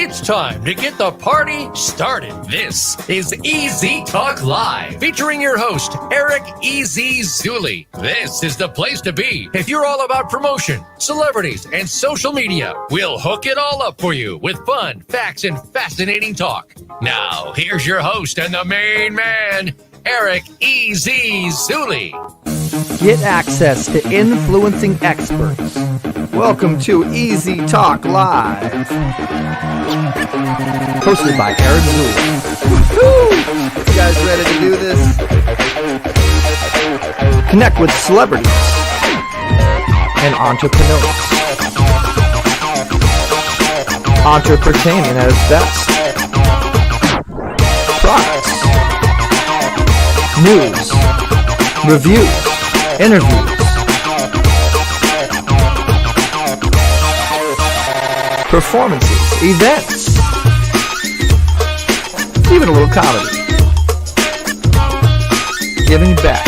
It's time to get the party started. This is EZ Talk Live, featuring your host, Eric Zuley. This is the place to be if you're all about promotion, celebrities, and social media. We'll hook it all up for you with fun, facts, and fascinating talk. Now, here's your host and the main man, Eric Zuley. Get access to influencing experts. Welcome to EZ Talk Live. Hosted by Eric Zuley. Woo! You guys ready to do this? Connect with celebrities and entrepreneurs. Entrepreneurship at its best. Products, news, reviews, interviews, performances, events, even a little comedy. Giving back.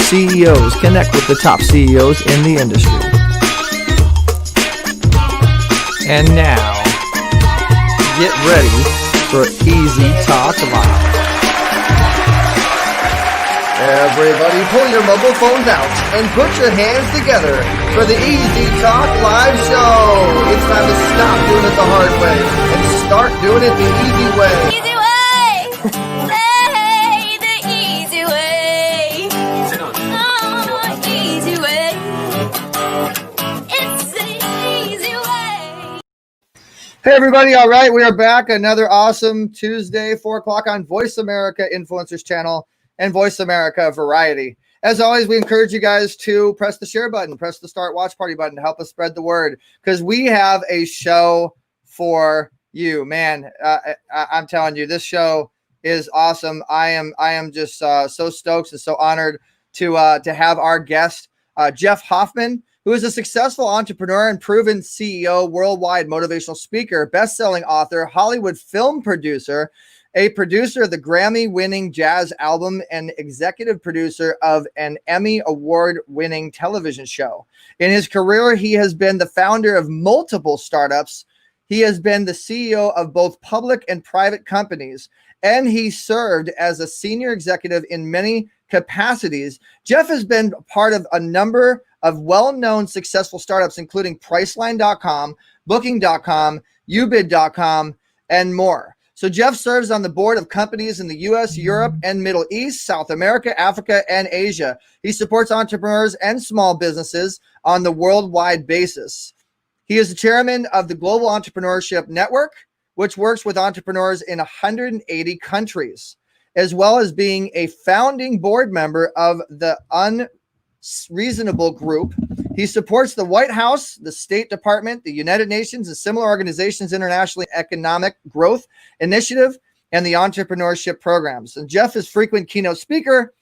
CEOs connect with the top CEOs in the industry. And now, get ready for EZ Talk Live. Everybody pull your mobile phones out and put your hands together for the EZ Talk Live Show. It's time to stop doing it the hard way and start doing it the easy way. Easy way! Hey, the easy way. Oh, easy way. It's the easy way. Hey everybody, all right, we are back. Another awesome Tuesday, 4 o'clock on Voice America Influencers Channel and Voice America Variety. As always, we encourage you guys to press the share button, press the start watch party button to help us spread the word, because we have a show for you, man. I'm telling you, this show is awesome. I am just so stoked and so honored to have our guest, Jeff Hoffman, who is a successful entrepreneur and proven CEO, worldwide motivational speaker, best-selling author, Hollywood film producer, a producer of the Grammy-winning jazz album, and executive producer of an Emmy award-winning television show. In his career, he has been the founder of multiple startups. He has been the CEO of both public and private companies, and he served as a senior executive in many capacities. Jeff has been part of a number of well-known successful startups, including Priceline.com, Booking.com, Ubid.com, and more. So Jeff serves on the board of companies in the U.S., Europe, and Middle East, South America, Africa, and Asia. He supports entrepreneurs and small businesses on the worldwide basis. He is the chairman of the Global Entrepreneurship Network, which works with entrepreneurs in 180 countries, as well as being a founding board member of the Unreasonable group. He supports the White House, the State Department, the United Nations, and similar organizations' international economic growth initiative, and the entrepreneurship programs. And Jeff is frequent keynote speaker,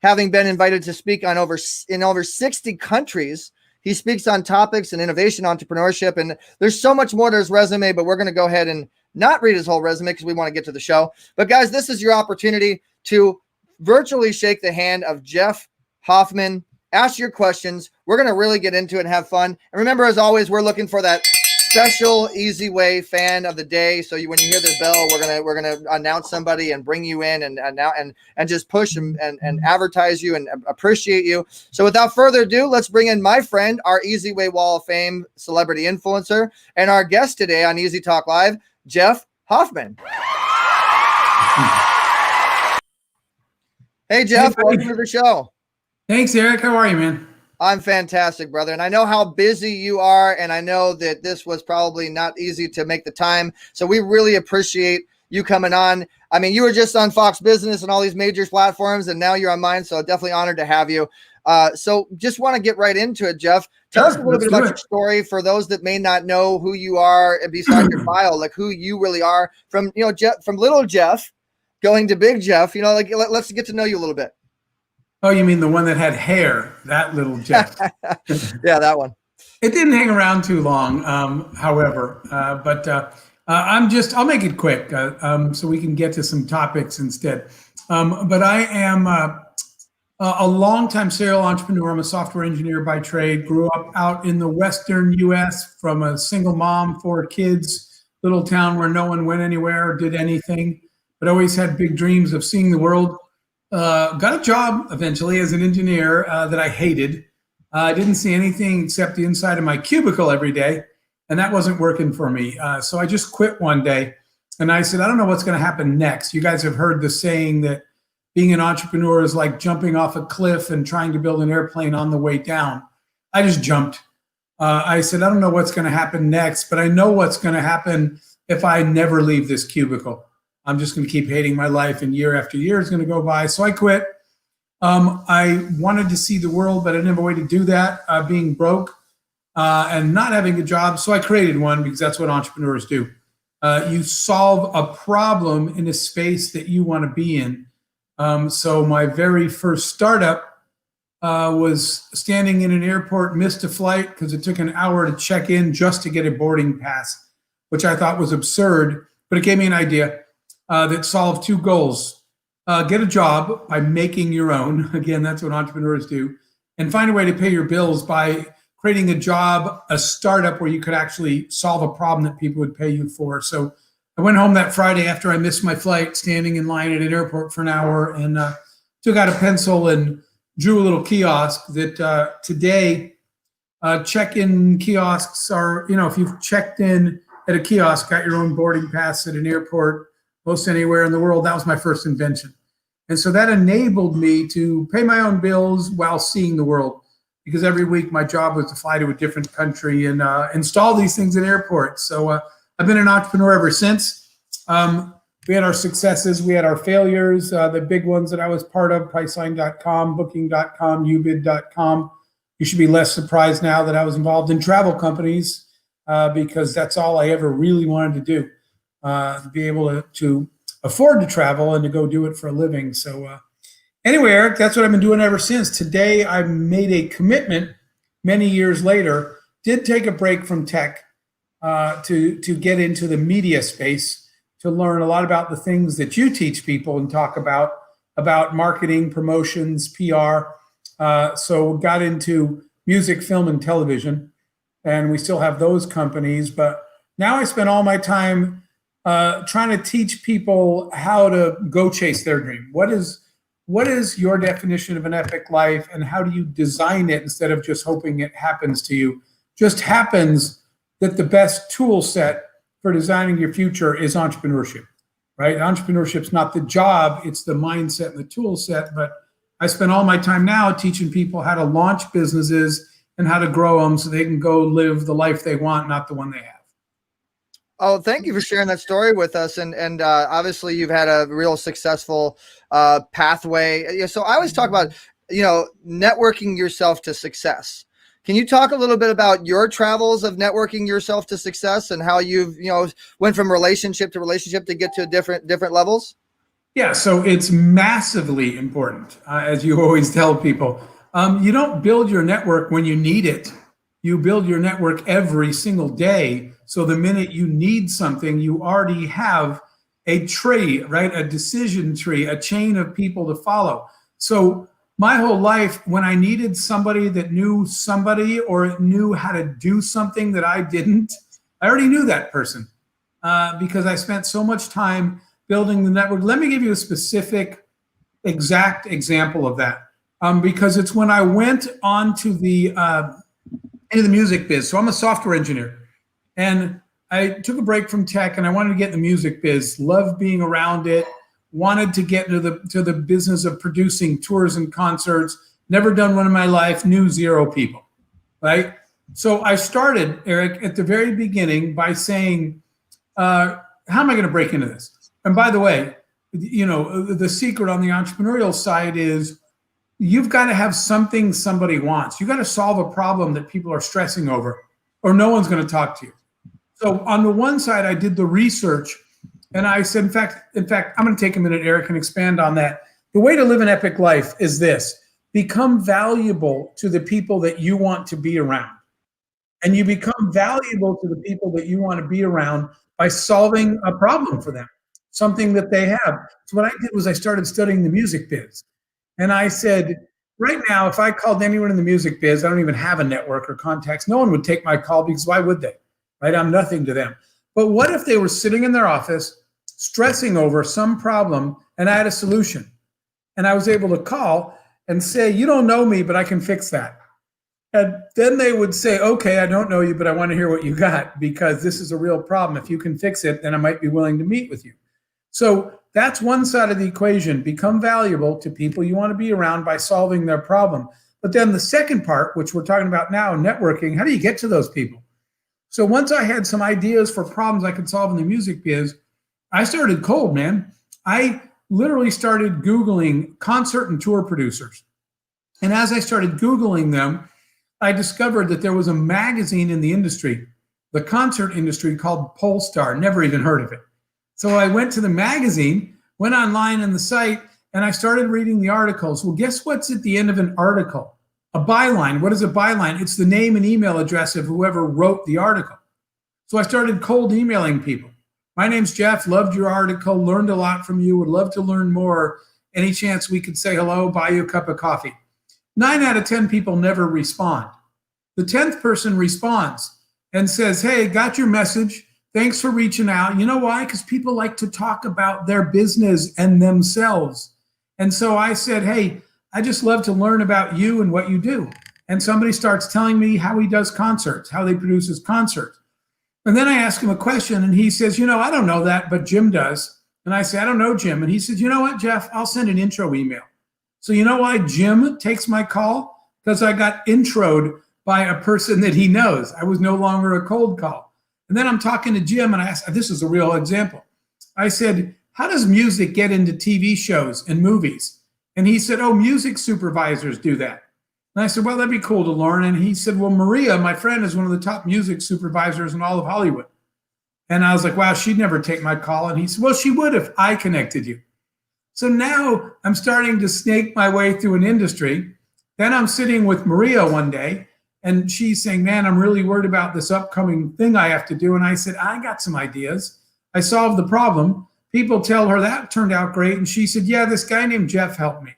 having been invited to speak in over 60 countries. He speaks on topics in innovation, entrepreneurship, and there's so much more to his resume, but we're going to go ahead and not read his whole resume because we want to get to the show. But guys, this is your opportunity to virtually shake the hand of Jeff Hoffman. Ask your questions. We're going to really get into it and have fun. And remember, as always, we're looking for that special eZWay fan of the day. So when you hear the bell, we're gonna announce somebody and bring you in and just push and advertise you and appreciate you. So without further ado, let's bring in my friend, our eZWay Wall of Fame celebrity influencer, and our guest today on EZ Talk Live, Jeff Hoffman. Hey Jeff, welcome to the show. Thanks, Eric. How are you, man? I'm fantastic, brother. And I know how busy you are, and I know that this was probably not easy to make the time. So we really appreciate you coming on. I mean, you were just on Fox Business and all these major platforms, and now you're on mine. So definitely honored to have you. So just want to get right into it, Jeff. Tell us a little bit about your story for those that may not know who you are besides your bio, like who you really are from, Jeff, from little Jeff going to big Jeff, let's get to know you a little bit. Oh, you mean the one that had hair, that little Jeff? Yeah, that one. It didn't hang around too long, however, but I'll make it quick so we can get to some topics instead. But I am A longtime serial entrepreneur. I'm a software engineer by trade. Grew up out in the Western U.S. from a single mom, 4 kids, little town where no one went anywhere or did anything, but always had big dreams of seeing the world. Got a job eventually as an engineer that I hated. I didn't see anything except the inside of my cubicle every day, and that wasn't working for me. So I just quit one day, and I said, I don't know what's going to happen next. You guys have heard the saying that being an entrepreneur is like jumping off a cliff and trying to build an airplane on the way down. I just jumped. I said, I don't know what's going to happen next, but I know what's going to happen if I never leave this cubicle. I'm just going to keep hating my life, and year after year is going to go by. So I quit. I wanted to see the world, but I didn't have a way to do that, being broke and not having a job. So I created one because that's what entrepreneurs do. You solve a problem in a space that you want to be in. So my very first startup was standing in an airport, missed a flight because it took an hour to check in just to get a boarding pass, which I thought was absurd, but it gave me an idea that solved 2 goals. Get a job by making your own. Again, that's what entrepreneurs do. And find a way to pay your bills by creating a job, a startup where you could actually solve a problem that people would pay you for. So I went home that Friday after I missed my flight, standing in line at an airport for an hour, and took out a pencil and drew a little kiosk that today check-in kiosks are, if you've checked in at a kiosk, got your own boarding pass at an airport, most anywhere in the world, that was my first invention. And so that enabled me to pay my own bills while seeing the world, because every week my job was to fly to a different country and install these things at airports. So I've been an entrepreneur ever since. We had our successes, we had our failures, the big ones that I was part of, Priceline.com, Booking.com, Ubid.com. You should be less surprised now that I was involved in travel companies because that's all I ever really wanted to do, to be able to afford to travel and to go do it for a living. So anyway, Eric, that's what I've been doing ever since. Today, I made a commitment many years later, did take a break from tech to get into the media space, to learn a lot about the things that you teach people and talk about marketing, promotions, PR. So got into music, film, and television, and we still have those companies. But now I spend all my time trying to teach people how to go chase their dream. What is your definition of an epic life, and how do you design it instead of just hoping it happens to you? Just happens that the best tool set for designing your future is entrepreneurship, right? Entrepreneurship's not the job, it's the mindset and the tool set. But I spend all my time now teaching people how to launch businesses and how to grow them so they can go live the life they want, not the one they have. Oh, thank you for sharing that story with us. And obviously you've had a real successful pathway. So I always talk about, networking yourself to success. Can you talk a little bit about your travels of networking yourself to success and how you've, went from relationship to get to different levels? Yeah, so it's massively important, as you always tell people. You don't build your network when you need it. You build your network every single day. So the minute you need something, you already have a tree, right? A decision tree, a chain of people to follow. So my whole life, when I needed somebody that knew somebody or knew how to do something that I didn't, I already knew that person because I spent so much time building the network. Let me give you a specific, exact example of that because it's when I went on to into the music biz. So I'm a software engineer, and I took a break from tech and I wanted to get in the music biz, loved being around it, wanted to get into the business of producing tours and concerts, never done one in my life, knew 0 people, right? So I started, Eric, at the very beginning by saying, how am I going to break into this? And by the way, the secret on the entrepreneurial side is you've got to have something somebody wants. You got to solve a problem that people are stressing over, or no one's going to talk to you. So on the one side, I did the research, and I said, in fact, I'm going to take a minute, Eric, and expand on that. The way to live an epic life is this: become valuable to the people that you want to be around. And you become valuable to the people that you want to be around by solving a problem for them, something that they have. So what I did was I started studying the music biz. And I said, right now, if I called anyone in the music biz, I don't even have a network or contacts. No one would take my call because why would they? Right? I'm nothing to them. But what if they were sitting in their office, stressing over some problem, and I had a solution? And I was able to call and say, you don't know me, but I can fix that. And then they would say, okay, I don't know you, but I want to hear what you got because this is a real problem. If you can fix it, then I might be willing to meet with you. So that's one side of the equation. Become valuable to people you want to be around by solving their problem. But then the second part, which we're talking about now, networking, how do you get to those people? So once I had some ideas for problems I could solve in the music biz, I started cold, man. I literally started Googling concert and tour producers. And as I started Googling them, I discovered that there was a magazine in the industry, the concert industry, called Polestar. Never even heard of it. So I went to the magazine, went online on the site, and I started reading the articles. Well, guess what's at the end of an article? A byline. What is a byline? It's the name and email address of whoever wrote the article. So I started cold emailing people. My name's Jeff, loved your article, learned a lot from you, would love to learn more. Any chance we could say hello, buy you a cup of coffee? 9 out of 10 people never respond. The 10th person responds and says, hey, got your message. Thanks for reaching out. You know why? Because people like to talk about their business and themselves. And so I said, hey, I just love to learn about you and what you do. And somebody starts telling me how he does concerts, how they produce his concerts. And then I ask him a question and he says, you know, I don't know that, but Jim does. And I say, I don't know Jim. And he says, you know what, Jeff, I'll send an intro email. So you know why Jim takes my call? Because I got introed by a person that he knows. I was no longer a cold call. And then I'm talking to Jim and I asked, this is a real example. I said, how does music get into TV shows and movies? And he said, oh, music supervisors do that. And I said, well, that'd be cool to learn. And he said, well, Maria, my friend, is one of the top music supervisors in all of Hollywood. And I was like, wow, she'd never take my call. And he said, well, she would if I connected you. So now I'm starting to snake my way through an industry. Then I'm sitting with Maria one day and she's saying, man, I'm really worried about this upcoming thing I have to do. And I said, I got some ideas. I solved the problem. People tell her that turned out great. And she said, yeah, this guy named Jeff helped me.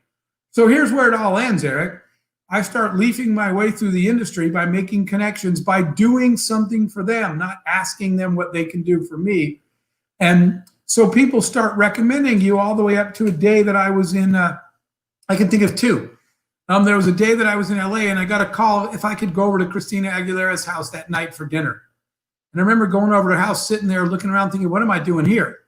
So here's where it all ends, Eric. I start leafing my way through the industry by making connections, by doing something for them, not asking them what they can do for me. And so people start recommending you all the way up to a day that I was in, I can think of two. There was a day that I was in LA and I got a call if I could go over to Christina Aguilera's house that night for dinner. And I remember going over to her house, sitting there looking around thinking, what am I doing here?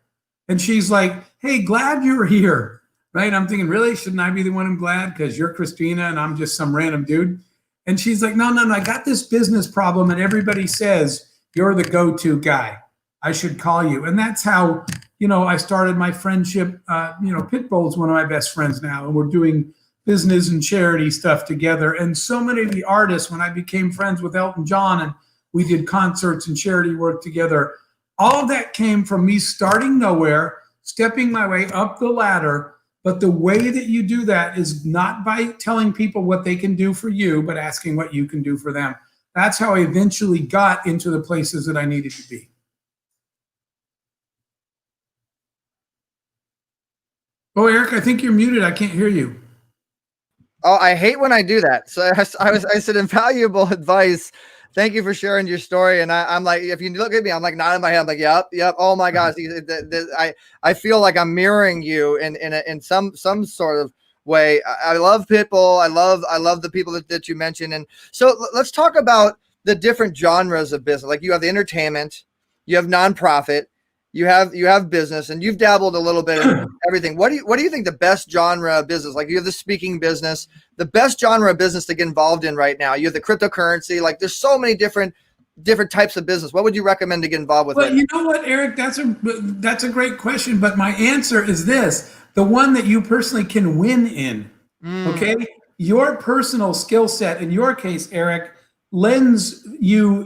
And she's like, hey, glad you're here. Right? I'm thinking, really? Shouldn't I be the one I'm glad? Because you're Christina and I'm just some random dude. And she's like, no, I got this business problem and everybody says you're the go-to guy. I should call you. And that's how, I started my friendship. Pitbull's one of my best friends now. And we're doing business and charity stuff together. And so many of the artists, when I became friends with Elton John and we did concerts and charity work together, all of that came from me starting nowhere, stepping my way up the ladder. But the way that you do that is not by telling people what they can do for you, but asking what you can do for them. That's how I eventually got into the places that I needed to be. Oh, Eric, I think you're muted. I can't hear you. Oh, I hate when I do that. So I said invaluable advice. Thank you for sharing your story. And I'm like, if you look at me, I'm like nodding my head. I'm like, yep. Oh my gosh. I feel like I'm mirroring you in some sort of way. I love Pitbull. I love the people that you mentioned. And so let's talk about the different genres of business. Like you have the entertainment, you have nonprofit, you have business, and you've dabbled a little bit in everything. What do you think the best genre of business? Like you have the speaking business, the best genre of business to get involved in right now. You have the cryptocurrency. Like there's so many different types of business. What would you recommend to get involved with? Well, you know what, Eric, that's a great question. But my answer is this: the one that you personally can win in. Okay, your personal skill set. In your case, Eric, lends you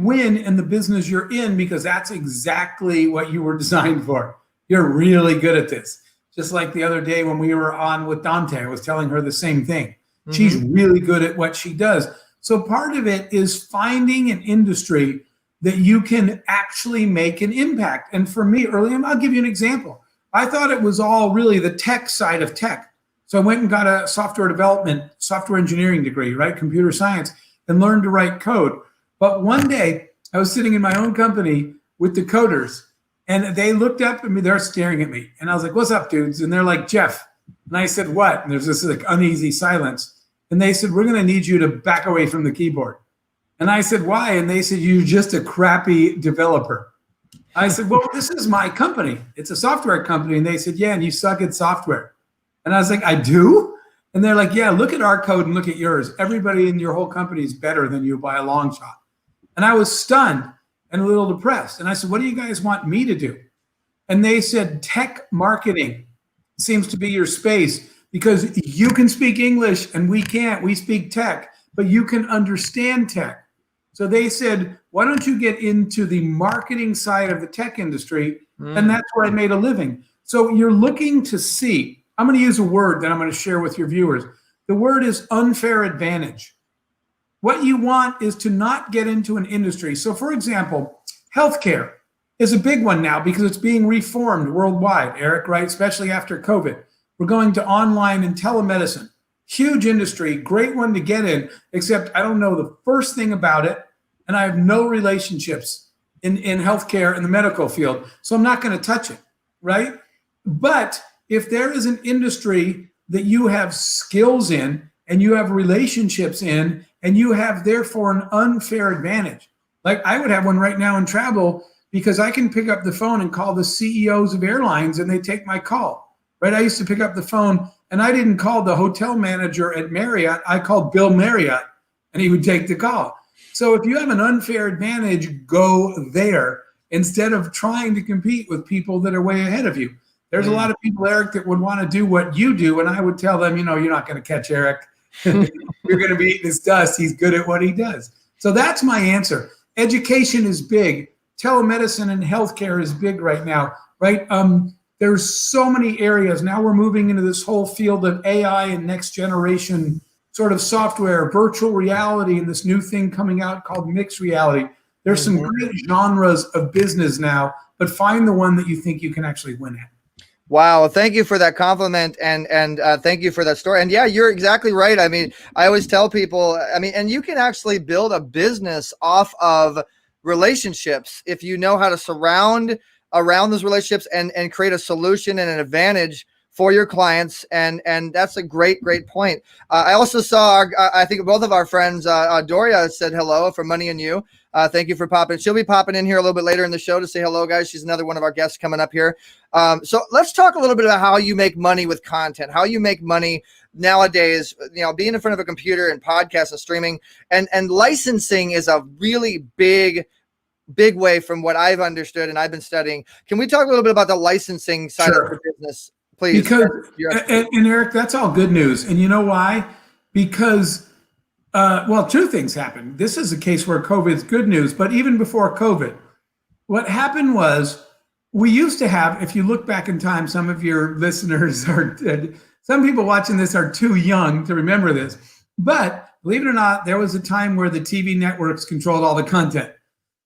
win in the business you're in because that's exactly what you were designed for. You're really good at this. Just like the other day when we were on with Dante, I was telling her the same thing. Mm-hmm. She's really good at what she does. So part of it is finding an industry that you can actually make an impact. And for me, early on, I'll give you an example. I thought it was all really the tech side of tech. So I went and got a software engineering degree, right? Computer science, and learned to write code. But one day I was sitting in my own company with the coders, and they looked up at me, they're staring at me. And I was like, what's up, dudes? And they're like, Jeff. And I said, what? And there's this like uneasy silence. And they said, we're going to need you to back away from the keyboard. And I said, why? And they said, you're just a crappy developer. I said, well, this is my company. It's a software company. And they said, yeah, and you suck at software. And I was like, I do? And they're like, yeah, look at our code and look at yours. Everybody in your whole company is better than you by a long shot. And I was stunned and a little depressed. And I said, what do you guys want me to do? And they said, tech marketing seems to be your space because you can speak English and we can't. We speak tech, but you can understand tech. So they said, why don't you get into the marketing side of the tech industry? And that's where I made a living. So you're looking to see, I'm going to use a word that I'm going to share with your viewers. The word is unfair advantage. What you want is to not get into an industry. So for example, healthcare is a big one now because it's being reformed worldwide, Eric, right? Especially after COVID. We're going to online and telemedicine. Huge industry, great one to get in, except I don't know the first thing about it. And I have no relationships in healthcare in the medical field. So I'm not going to touch it, right? But if there is an industry that you have skills in and you have relationships in and you have therefore an unfair advantage, like I would have one right now in travel because I can pick up the phone and call the CEOs of airlines and they take my call, right? I used to pick up the phone and I didn't call the hotel manager at Marriott. I called Bill Marriott and he would take the call. So if you have an unfair advantage, go there instead of trying to compete with people that are way ahead of you. There's a lot of people, Eric, that would want to do what you do. And I would tell them, you're not going to catch Eric. You're going to be eating his dust. He's good at what he does. So that's my answer. Education is big. Telemedicine and healthcare is big right now, right? There's so many areas. Now we're moving into this whole field of AI and next generation sort of software, virtual reality, and this new thing coming out called mixed reality. There's some great genres of business now, but find the one that you think you can actually win at. Wow. Thank you for that compliment. And thank you for that story. And yeah, you're exactly right. I mean, I always tell people, and you can actually build a business off of relationships if you know how to surround around those relationships and create a solution and an advantage for your clients. And that's a great point. I also saw, I think both of our friends, Doria said hello from Money and You. Thank you for popping. She'll be popping in here a little bit later in the show to say hello, guys. She's another one of our guests coming up here. So let's talk a little bit about how you make money with content, how you make money nowadays, being in front of a computer and podcast and streaming and licensing is a really big way from what I've understood and I've been studying. Can we talk a little bit about the licensing side of the business, please? Because, and Eric, that's all good news. And you know why? Because, two things happened. This is a case where COVID is good news, but even before COVID, what happened was we used to have, if you look back in time, some of your listeners some people watching this are too young to remember this, but believe it or not, there was a time where the TV networks controlled all the content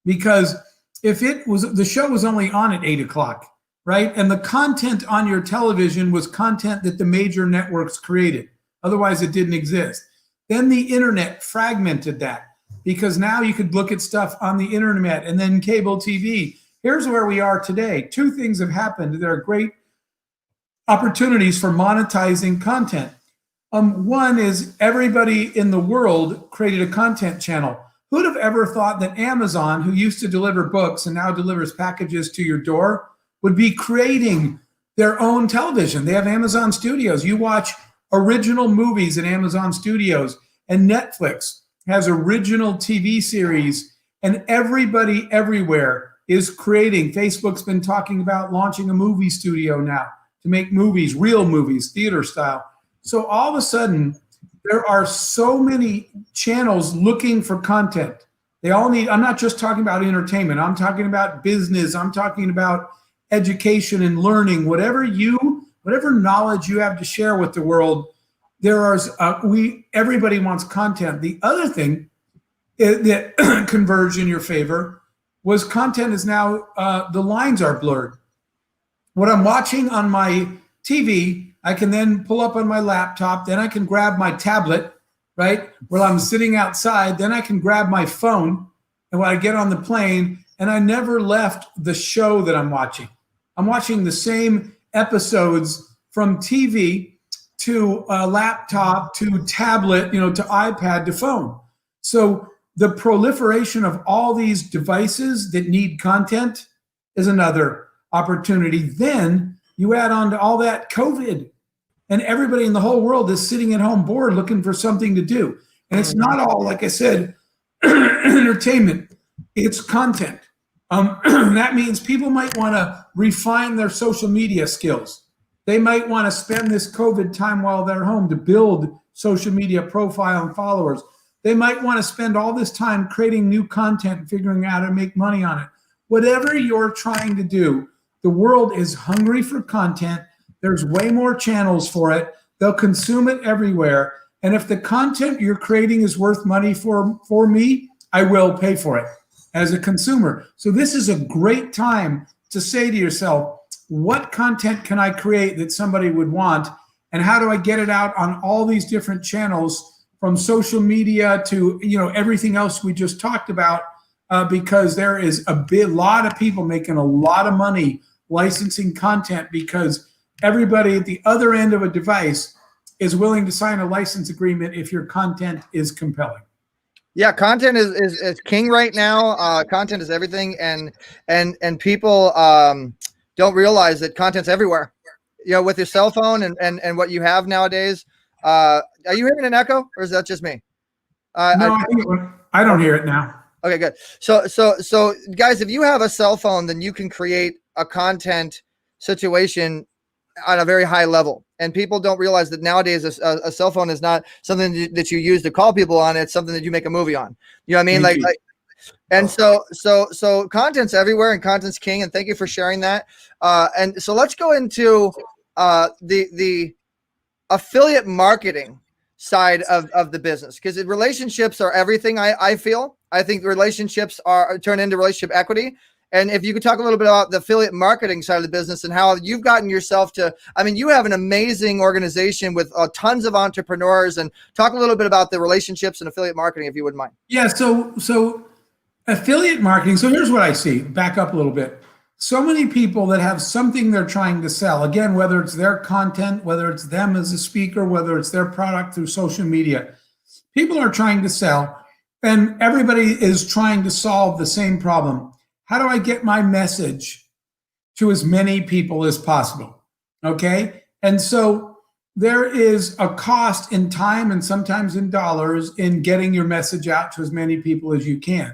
because if the show was only on at 8:00, right? And the content on your television was content that the major networks created. Otherwise, it didn't exist. Then the internet fragmented that because now you could look at stuff on the internet and then cable TV. Here's where we are today. Two things have happened. There are great opportunities for monetizing content. One is everybody in the world created a content channel. Who'd have ever thought that Amazon, who used to deliver books and now delivers packages to your door, would be creating their own television? They have Amazon Studios. You watch original movies in Amazon Studios, and Netflix has original TV series, and everybody everywhere is creating. Facebook's been talking about launching a movie studio now to make movies, real movies, theater style. So all of a sudden, there are so many channels looking for content. They all need, I'm not just talking about entertainment. I'm talking about business. I'm talking about education and learning, whatever knowledge you have to share with the world. Everybody wants content. The other thing that converged in your favor was content is now, the lines are blurred. What I'm watching on my TV I can then pull up on my laptop. Then I can grab my tablet, right? While I'm sitting outside, then I can grab my phone. And when I get on the plane, and I never left the show that I'm watching. I'm watching the same episodes from TV to a laptop to tablet, to iPad to phone. So the proliferation of all these devices that need content is another opportunity. Then you add on to all that COVID, and everybody in the whole world is sitting at home bored looking for something to do. And it's not all, like I said, entertainment, it's content. That means people might want to refine their social media skills. They might want to spend this COVID time while they're home to build social media profile and followers. They might want to spend all this time creating new content and figuring out how to make money on it. Whatever you're trying to do, the world is hungry for content. There's way more channels for it. They'll consume it everywhere. And if the content you're creating is worth money for me, I will pay for it as a consumer. So this is a great time to say to yourself, what content can I create that somebody would want? And how do I get it out on all these different channels, from social media to everything else we just talked about? Because there is a lot of people making a lot of money licensing content, because everybody at the other end of a device is willing to sign a license agreement if your content is compelling. Yeah, content is king right now. Content is everything, and people don't realize that content's everywhere. With your cell phone and what you have nowadays. Are you hearing an echo, or is that just me? No, I don't hear it now. Okay, good. So guys, if you have a cell phone, then you can create a content situation on a very high level. And people don't realize that nowadays a cell phone is not something that you use to call people on. It's something that you make a movie on. You know what I mean? Like, and so content's everywhere, and content's king. And thank you for sharing that. And so let's go into the affiliate marketing side of the business, because relationships are everything. I think relationships turn into relationship equity. And if you could talk a little bit about the affiliate marketing side of the business and how you've gotten yourself to, you have an amazing organization with tons of entrepreneurs, and talk a little bit about the relationships and affiliate marketing, if you wouldn't mind. Yeah. So affiliate marketing. So here's what I see. Back up a little bit. So many people that have something they're trying to sell, again, whether it's their content, whether it's them as a speaker, whether it's their product through social media, people are trying to sell, and everybody is trying to solve the same problem. How do I get my message to as many people as possible? Okay. And so there is a cost in time and sometimes in dollars in getting your message out to as many people as you can.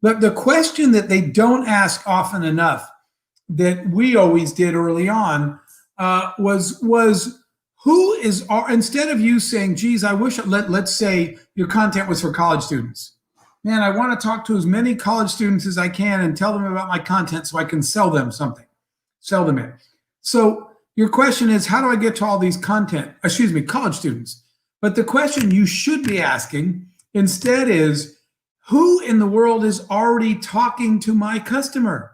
But the question that they don't ask often enough, that we always did early on, was who is, instead of you saying, geez, I wish, let's say your content was for college students. Man, I want to talk to as many college students as I can and tell them about my content so I can sell them something, sell them it. So your question is, how do I get to all these college students? But the question you should be asking instead is, who in the world is already talking to my customer?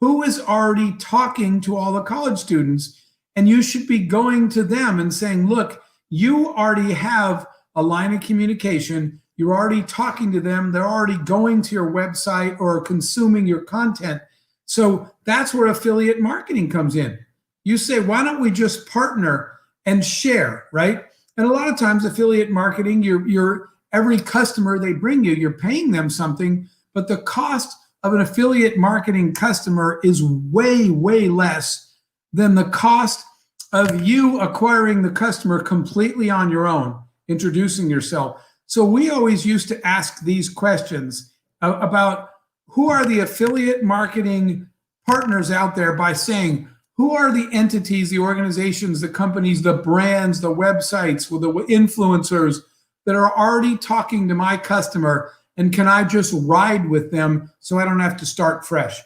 Who is already talking to all the college students? And you should be going to them and saying, look, you already have a line of communication. You're already talking to them. They're already going to your website or consuming your content. So that's where affiliate marketing comes in. You say, why don't we just partner and share, right? And a lot of times affiliate marketing, you're every customer they bring you, you're paying them something, but the cost of an affiliate marketing customer is way, way less than the cost of you acquiring the customer completely on your own, introducing yourself. So we always used to ask these questions about who are the affiliate marketing partners out there, by saying, who are the entities, the organizations, the companies, the brands, the websites, with the influencers that are already talking to my customer, and can I just ride with them so I don't have to start fresh?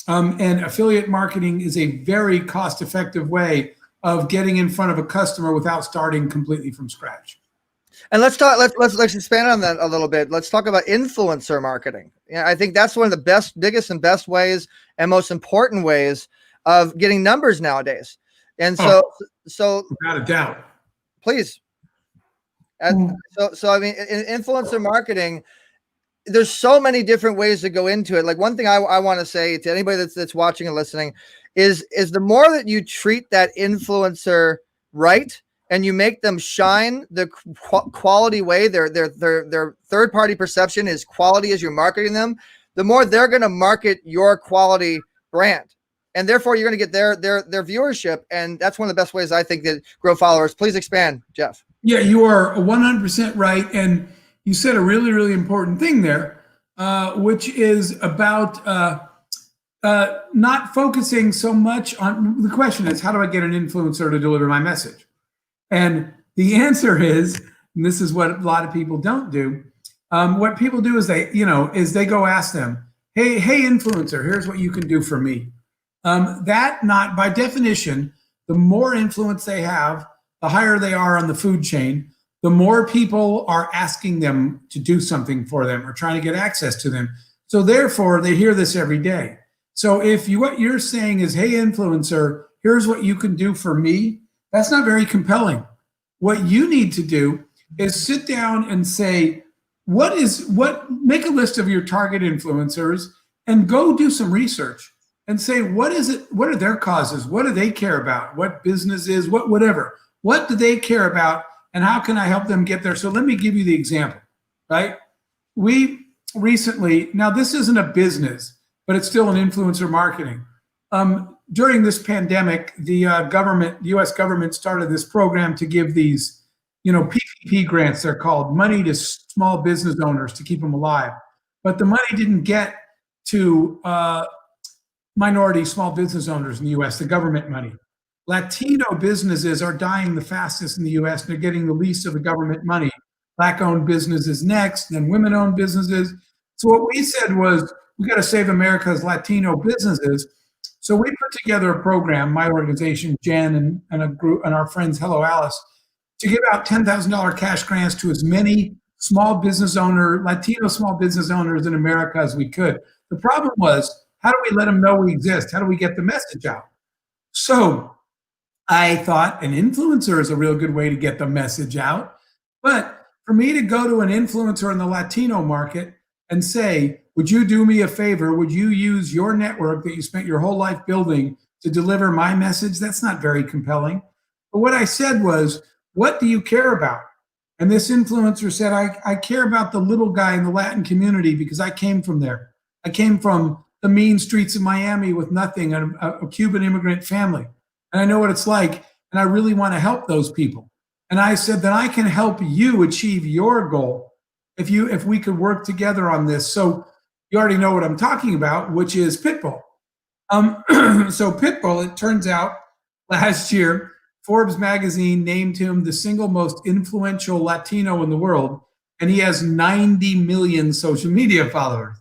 And affiliate marketing is a very cost-effective way of getting in front of a customer without starting completely from scratch. And let's expand on that a little bit. Let's talk about influencer marketing. I think that's one of the biggest and best ways and most important ways of getting numbers nowadays. And so, without a doubt. please. And so I mean, in influencer marketing, there's so many different ways to go into it. Like one thing I want to say to anybody that's watching and listening is the more that you treat that influencer right and you make them shine the quality way, their third party perception is quality as you're marketing them, the more they're going to market your quality brand. And therefore you're going to get their viewership. And that's one of the best ways I think that grow followers. Please expand, Jeff. Yeah, you are 100% right. And you said a really, really important thing there, which is about not focusing so much on the question is, how do I get an influencer to deliver my message? And the answer is, and this is what a lot of people don't do. What people do is they go ask them, hey, influencer, here's what you can do for me. That not by definition, the more influence they have, the higher they are on the food chain, the more people are asking them to do something for them or trying to get access to them. So therefore, they hear this every day. So if what you're saying is, hey, influencer, here's what you can do for me, that's not very compelling. What you need to do is sit down and say, make a list of your target influencers and go do some research and say, what is it? What are their causes? What do they care about? What business is, whatever. What do they care about? And how can I help them get there? So let me give you the example, right? We recently, now this isn't a business, but it's still an influencer marketing. During this pandemic, the U.S. government started this program to give these, PPP grants, they're called, money to small business owners to keep them alive. But the money didn't get to minority small business owners in the U.S., the government money. Latino businesses are dying the fastest in the U.S. and they're getting the least of the government money. Black-owned businesses next, then women-owned businesses. So what we said was, we got to save America's Latino businesses. So we put together a program, my organization, Jen, and a group, and our friends, Hello Alice, to give out $10,000 cash grants to as many Latino small business owners in America as we could. The problem was, how do we let them know we exist? How do we get the message out? So I thought an influencer is a real good way to get the message out. But for me to go to an influencer in the Latino market and say, would you do me a favor? Would you use your network that you spent your whole life building to deliver my message? That's not very compelling. But what I said was, what do you care about? And this influencer said, I care about the little guy in the Latin community because I came from there. I came from the mean streets of Miami with nothing, a Cuban immigrant family. And I know what it's like, and I really want to help those people. And I said that I can help you achieve your goal if we could work together on this. So you already know what I'm talking about, which is Pitbull. So Pitbull, it turns out last year, Forbes magazine named him the single most influential Latino in the world, and he has 90 million social media followers.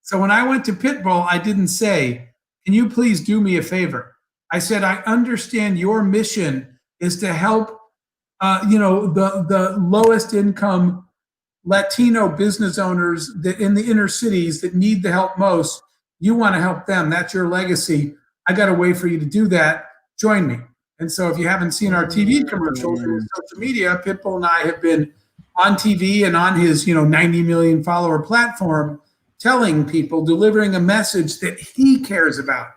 So when I went to Pitbull, I didn't say, can you please do me a favor? I said, I understand your mission is to help, the lowest income Latino business owners that in the inner cities that need the help most. You want to help them. That's your legacy. I got a way for you to do that. Join me. And so if you haven't seen our TV commercials and social media, Pitbull and I have been on TV and on his, 90 million follower platform, telling people, delivering a message that he cares about.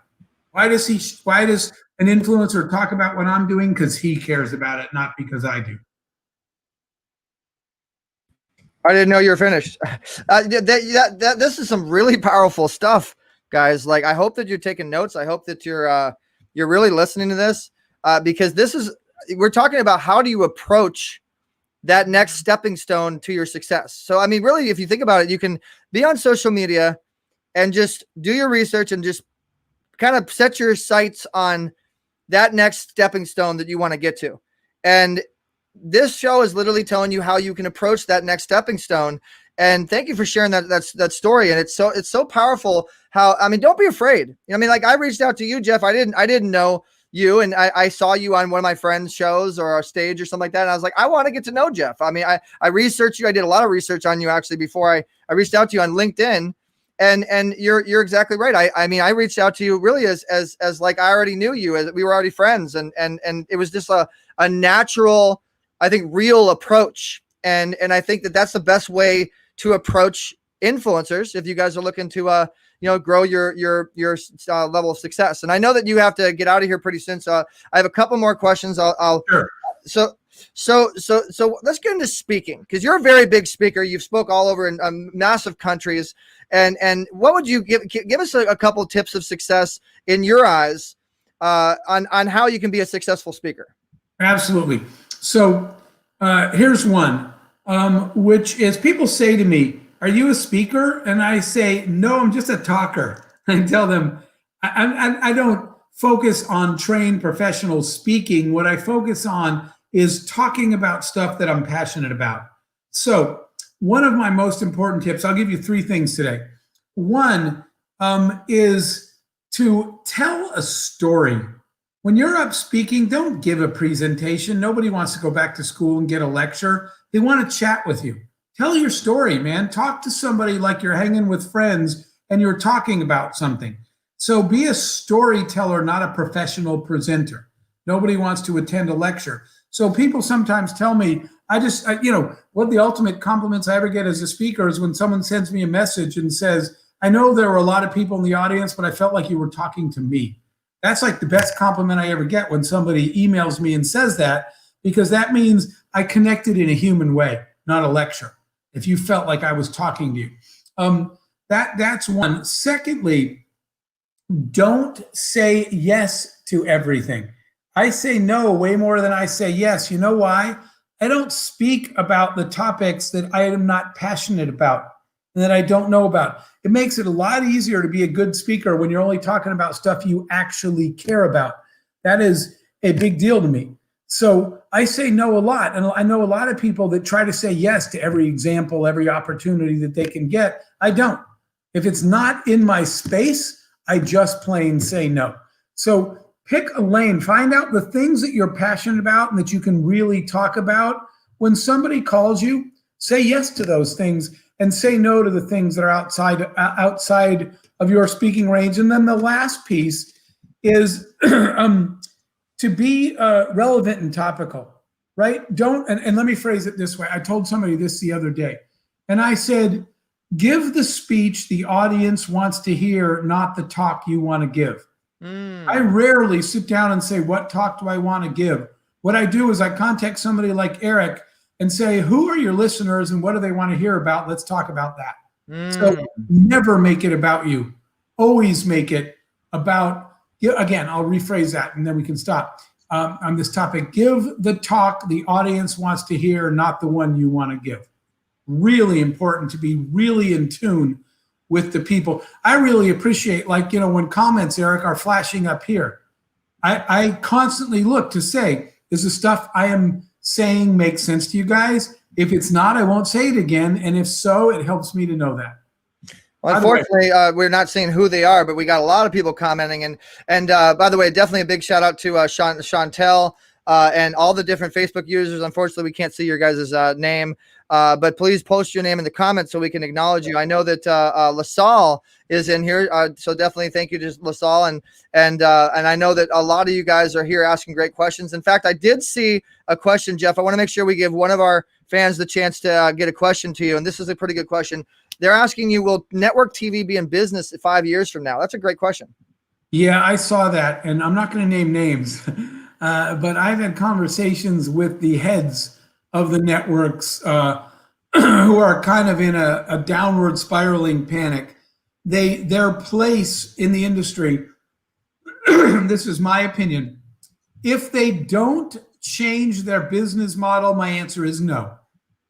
Why does an influencer talk about what I'm doing? Because he cares about it, not because I do. I didn't know you were finished. This is some really powerful stuff, guys. Like, I hope that you're taking notes. I hope that you're really listening to this, because we're talking about how do you approach that next stepping stone to your success. So, I mean, really, if you think about it, you can be on social media and just do your research and just kind of set your sights on that next stepping stone that you want to get to. And this show is literally telling you how you can approach that next stepping stone. And thank you for sharing that story. And it's so powerful how, I mean, don't be afraid. I mean, like, I reached out to you, Jeff. I didn't know you, and I saw you on one of my friends' shows or a stage or something like that. And I was like, I want to get to know Jeff. I mean, I researched you. I did a lot of research on you actually before I reached out to you on LinkedIn. And you're exactly right. I mean, I reached out to you really as like I already knew you, as we were already friends, and it was just a natural, I think, real approach. And I think that's the best way to approach influencers if you guys are looking to grow your level of success. And I know that you have to get out of here pretty soon, so I have a couple more questions. Sure. So let's get into speaking, because you're a very big speaker. You've spoke all over in massive countries. And what would you give us a couple tips of success in your eyes on how you can be a successful speaker? Absolutely. So here's one, which is people say to me, "Are you a speaker?" And I say, "No, I'm just a talker." I tell them I don't focus on trained professional speaking. What I focus on is talking about stuff that I'm passionate about. So one of my most important tips, I'll give you 3 things today. One is to tell a story. When you're up speaking, don't give a presentation. Nobody wants to go back to school and get a lecture. They want to chat with you. Tell your story, man. Talk to somebody like you're hanging with friends and you're talking about something. So be a storyteller, not a professional presenter. Nobody wants to attend a lecture. So people sometimes tell me, one of the ultimate compliments I ever get as a speaker is when someone sends me a message and says, "I know there were a lot of people in the audience, but I felt like you were talking to me." That's like the best compliment I ever get, when somebody emails me and says that, because that means I connected in a human way, not a lecture. If you felt like I was talking to you. That's one. Secondly, don't say yes to everything. I say no way more than I say yes. You know why? I don't speak about the topics that I am not passionate about and that I don't know about. It makes it a lot easier to be a good speaker when you're only talking about stuff you actually care about. That is a big deal to me. So I say no a lot. And I know a lot of people that try to say yes to every example, every opportunity that they can get. I don't. If it's not in my space, I just plain say no. So pick a lane, find out the things that you're passionate about and that you can really talk about. When somebody calls you, say yes to those things and say no to the things that are outside of your speaking range. And then the last piece is to be relevant and topical, right? And let me phrase it this way. I told somebody this the other day, and I said, give the speech the audience wants to hear, not the talk you want to give. I rarely sit down and say, what talk do I want to give? What I do is I contact somebody like Eric and say, who are your listeners and what do they want to hear about? Let's talk about that. So never make it about you. Always make it about, again, I'll rephrase that and then we can stop on this topic. Give the talk the audience wants to hear, not the one you want to give. Really important to be really in tune with the people. I really appreciate, when comments, Eric, are flashing up here. I constantly look to say, does the stuff I am saying make sense to you guys? If it's not, I won't say it again. And if so, it helps me to know that. Well, unfortunately, we're not seeing who they are, but we got a lot of people commenting. And by the way, definitely a big shout out to Chantel and all the different Facebook users. Unfortunately, we can't see your guys' name. But please post your name in the comments so we can acknowledge you. I know that LaSalle is in here, so definitely thank you to LaSalle. And I know that a lot of you guys are here asking great questions. In fact, I did see a question, Jeff. I want to make sure we give one of our fans the chance to get a question to you, and this is a pretty good question. They're asking you, will network TV be in business 5 years from now? That's a great question. Yeah, I saw that, and I'm not going to name names, but I've had conversations with the heads of the networks who are kind of in a downward spiraling panic. Their place in the industry, this is my opinion, if they don't change their business model, my answer is no.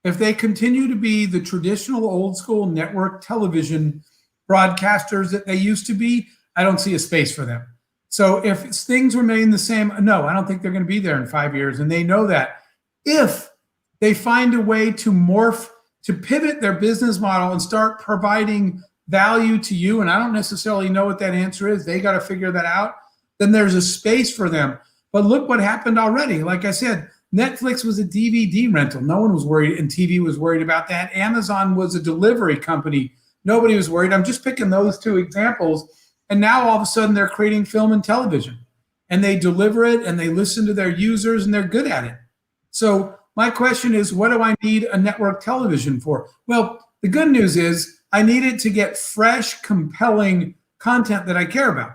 If they continue to be the traditional old school network television broadcasters that they used to be, I don't see a space for them. So if things remain the same, no, I don't think they're going to be there in 5 years. And they know that. If they find a way to morph, to pivot their business model and start providing value to you, and I don't necessarily know what that answer is, they got to figure that out, then there's a space for them. But look what happened already. Like I said, Netflix was a DVD rental. No one was worried, and TV was worried about that. Amazon was a delivery company. Nobody was worried. I'm just picking those two examples. And now all of a sudden they're creating film and television, and they deliver it and they listen to their users and they're good at it. So my question is, what do I need a network television for? Well, the good news is I need it to get fresh, compelling content that I care about,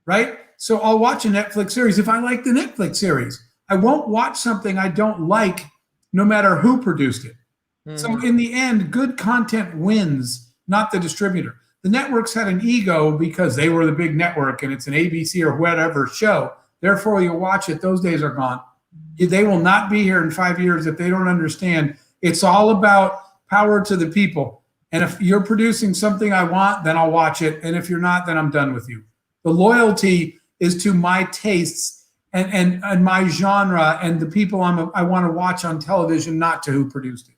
right? So I'll watch a Netflix series if I like the Netflix series. I won't watch something I don't like, no matter who produced it. So in the end, good content wins, not the distributor. The networks had an ego because they were the big network and it's an ABC or whatever show. Therefore, you watch it. Those days are gone. They will not be here in 5 years if they don't understand. It's all about power to the people. And if you're producing something I want, then I'll watch it. And if you're not, then I'm done with you. The loyalty is to my tastes and my genre and the people I want to watch on television, not to who produced it.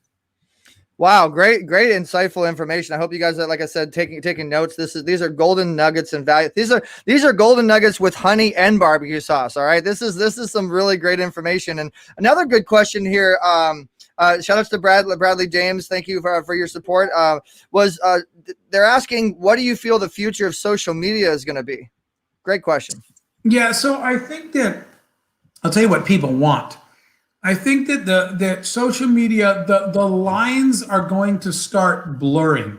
Wow, great, insightful information. I hope you guys are, like I said, taking notes. These are golden nuggets and value. These are golden nuggets with honey and barbecue sauce. All right, this is some really great information. And another good question here. Shout outs to Bradley James. Thank you for your support. They're asking, what do you feel the future of social media is going to be? Great question. Yeah, so I think that I'll tell you what people want. I think that that social media, the lines are going to start blurring.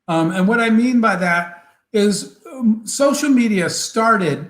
And what I mean by that is social media started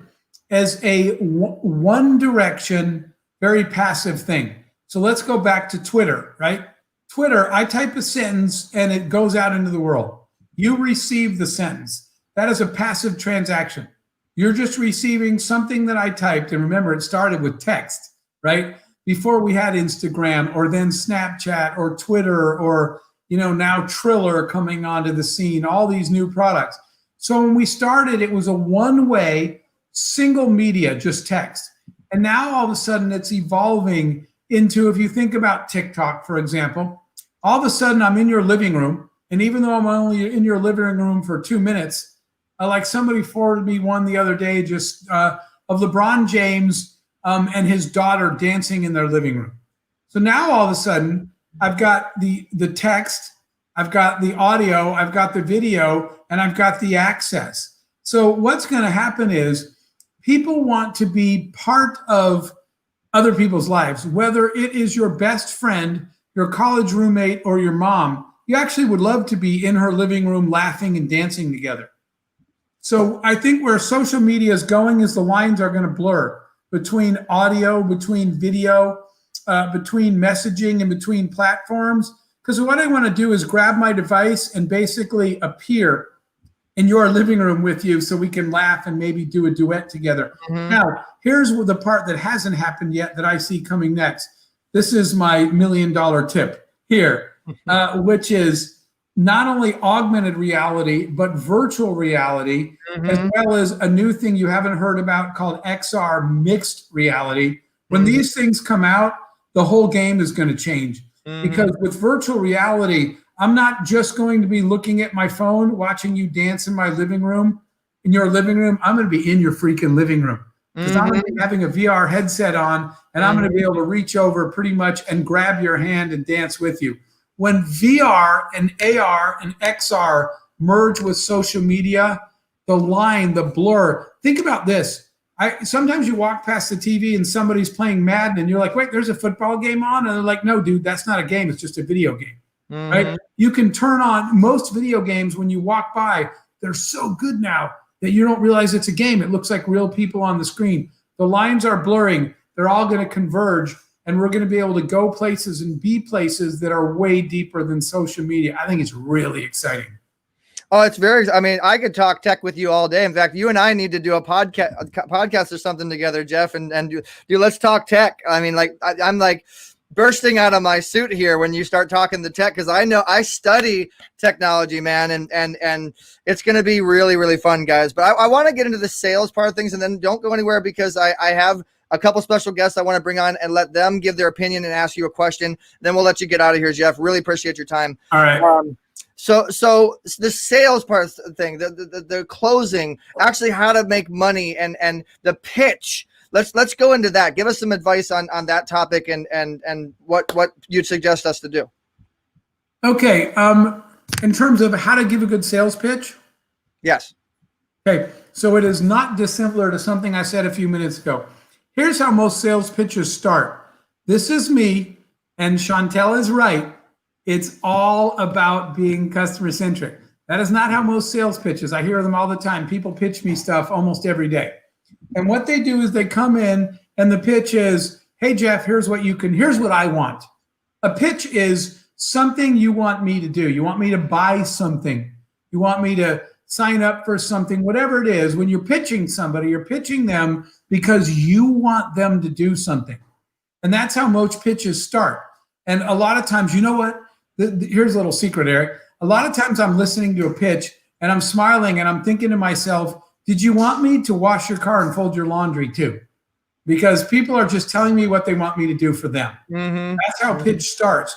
as a one direction, very passive thing. So let's go back to Twitter, right? Twitter, I type a sentence and it goes out into the world. You receive the sentence. That is a passive transaction. You're just receiving something that I typed. And remember, it started with text, right? Before we had Instagram or then Snapchat or Twitter or, now Triller coming onto the scene, all these new products. So when we started, it was a one-way, single media, just text. And now all of a sudden it's evolving into, if you think about TikTok, for example, all of a sudden I'm in your living room. And even though I'm only in your living room for 2 minutes, like somebody forwarded me one the other day just of LeBron James and his daughter dancing in their living room. So now all of a sudden, I've got the text, I've got the audio, I've got the video, and I've got the access. So what's going to happen is people want to be part of other people's lives, whether it is your best friend, your college roommate, or your mom. You actually would love to be in her living room laughing and dancing together. So I think where social media is going is the lines are going to blur between audio, between video, between messaging, and between platforms. Because what I want to do is grab my device and basically appear in your living room with you so we can laugh and maybe do a duet together. Mm-hmm. Now, here's the part that hasn't happened yet that I see coming next. This is my $1 million tip here, which is not only augmented reality, but virtual reality, as well as a new thing you haven't heard about called XR, mixed reality. When these things come out, the whole game is going to change. Because with virtual reality, I'm not just going to be looking at my phone, watching you dance in my living room, in your living room. I'm going to be in your freaking living room. Because I'm going to be having a VR headset on, and I'm going to be able to reach over pretty much and grab your hand and dance with you. When VR and AR and XR merge with social media, the line, the blur, think about this. Sometimes you walk past the TV and somebody's playing Madden and you're like, wait, there's a football game on? And they're like, no, dude, that's not a game. It's just a video game, right? You can turn on most video games when you walk by. They're so good now that you don't realize it's a game. It looks like real people on the screen. The lines are blurring. They're all going to converge. And we're going to be able to go places and be places that are way deeper than social media. I think it's really exciting. Oh, it's I could talk tech with you all day. In fact, you and I need to do a podcast or something together, Jeff, and do let's talk tech. I mean, I'm like bursting out of my suit here when you start talking the tech, because I know I study technology, man, and it's going to be really, really fun, guys. But I want to get into the sales part of things, and then don't go anywhere because I have a couple special guests I want to bring on and let them give their opinion and ask you a question. Then we'll let you get out of here, Jeff. Really appreciate your time. All right. So the sales part of the thing, the closing, actually how to make money and the pitch. Let's go into that. Give us some advice on that topic and what you'd suggest us to do. Okay. in terms of how to give a good sales pitch. Yes. Okay, so it is not dissimilar to something I said a few minutes ago. Here's how most sales pitches start. This is me, and Chantel is right. It's all about being customer centric. That is not how most sales pitches. I hear them all the time. People pitch me stuff almost every day. And what they do is they come in and the pitch is, hey, Jeff, here's what I want. A pitch is something you want me to do. You want me to buy something. You want me to sign up for something, whatever it is. When you're pitching somebody, you're pitching them because you want them to do something. And that's how most pitches start. And a lot of times, you know what? Here's a little secret, Eric. A lot of times I'm listening to a pitch and I'm smiling and I'm thinking to myself, did you want me to wash your car and fold your laundry too? Because people are just telling me what they want me to do for them. Mm-hmm. That's how pitch starts.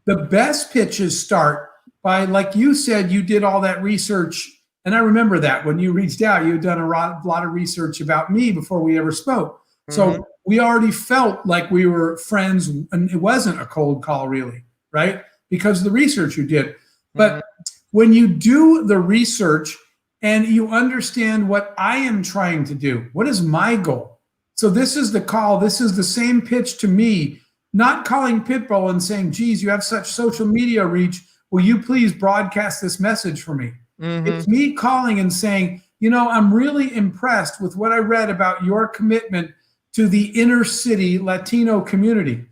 The best pitches start by, like you said, you did all that research. And I remember that when you reached out, you had done a lot of research about me before we ever spoke. Mm-hmm. So we already felt like we were friends, and it wasn't a cold call really, right? Because of the research you did. But when you do the research and you understand what I am trying to do, what is my goal? So this is the call. This is the same pitch to me, not calling Pitbull and saying, geez, you have such social media reach. Will you please broadcast this message for me? Mm-hmm. It's me calling and saying, I'm really impressed with what I read about your commitment to the inner city Latino community.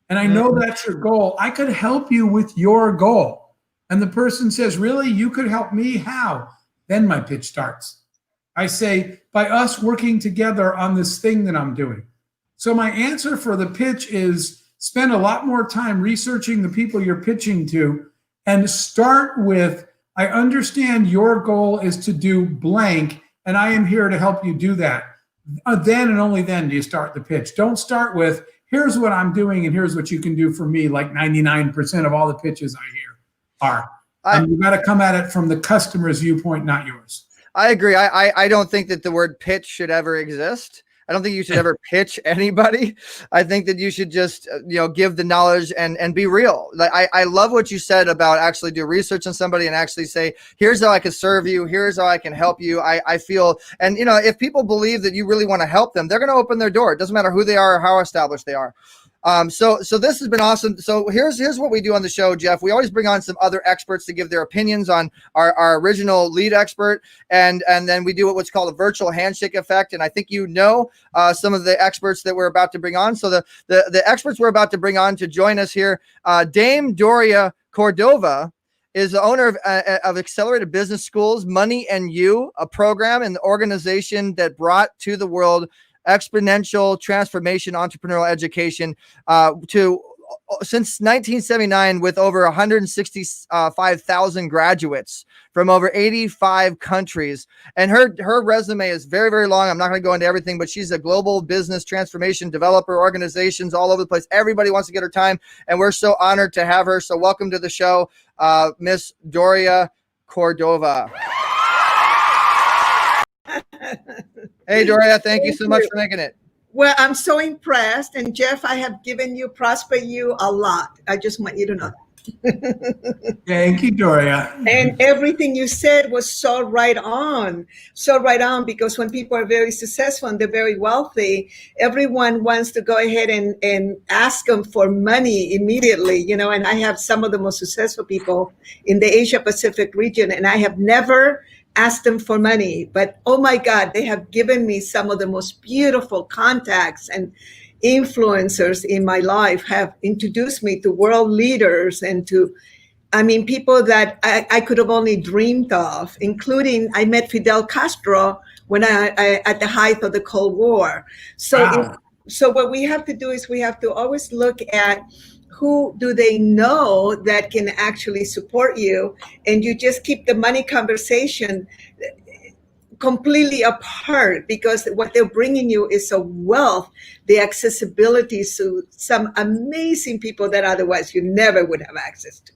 And I know that's your goal. I could help you with your goal. And the person says, really, you could help me? How? Then my pitch starts. I say, by us working together on this thing that I'm doing. So my answer for the pitch is spend a lot more time researching the people you're pitching to and start with, I understand your goal is to do blank, and I am here to help you do that. Then and only then do you start the pitch. Don't start with, here's what I'm doing and here's what you can do for me, like 99% of all the pitches I hear are. You've got to come at it from the customer's viewpoint, not yours. I agree. I don't think that the word pitch should ever exist. I don't think you should ever pitch anybody. I think that you should just, give the knowledge and be real. Like I love what you said about actually do research on somebody and actually say, here's how I can serve you. Here's how I can help you. I feel, and if people believe that you really want to help them, they're going to open their door. It doesn't matter who they are or how established they are. So this has been awesome. So here's what we do on the show, Jeff. We always bring on some other experts to give their opinions on our original lead expert. And then we do what's called a virtual handshake effect. And I think some of the experts that we're about to bring on. So the experts we're about to bring on to join us here, Dame Doria Cordova is the owner of Accelerated Business Schools, Money and You, a program and the organization that brought to the world exponential transformation entrepreneurial education since 1979 with over 165,000 graduates from over 85 countries. And her resume is very, very long. I'm not going to go into everything, but she's a global business transformation developer, organizations all over the place. Everybody wants to get her time, and we're so honored to have her. So welcome to the show, Miss Doria Cordova. Hey, Doria, thank you so much for making it. Well, I'm so impressed. And Jeff, I have prospered you a lot. I just want you to know that. Thank you, Doria. And everything you said was so right on, because when people are very successful and they're very wealthy, everyone wants to go ahead and ask them for money immediately, and I have some of the most successful people in the Asia Pacific region, and I have never asked them for money, but oh my God, they have given me some of the most beautiful contacts and influencers in my life, have introduced me to world leaders and to, people that I could have only dreamed of, including I met Fidel Castro when I at the height of the Cold War. So, wow. So what we have to do is we have to always look at who do they know that can actually support you, and you just keep the money conversation completely apart, because what they're bringing you is a wealth, the accessibility to some amazing people that otherwise you never would have access to.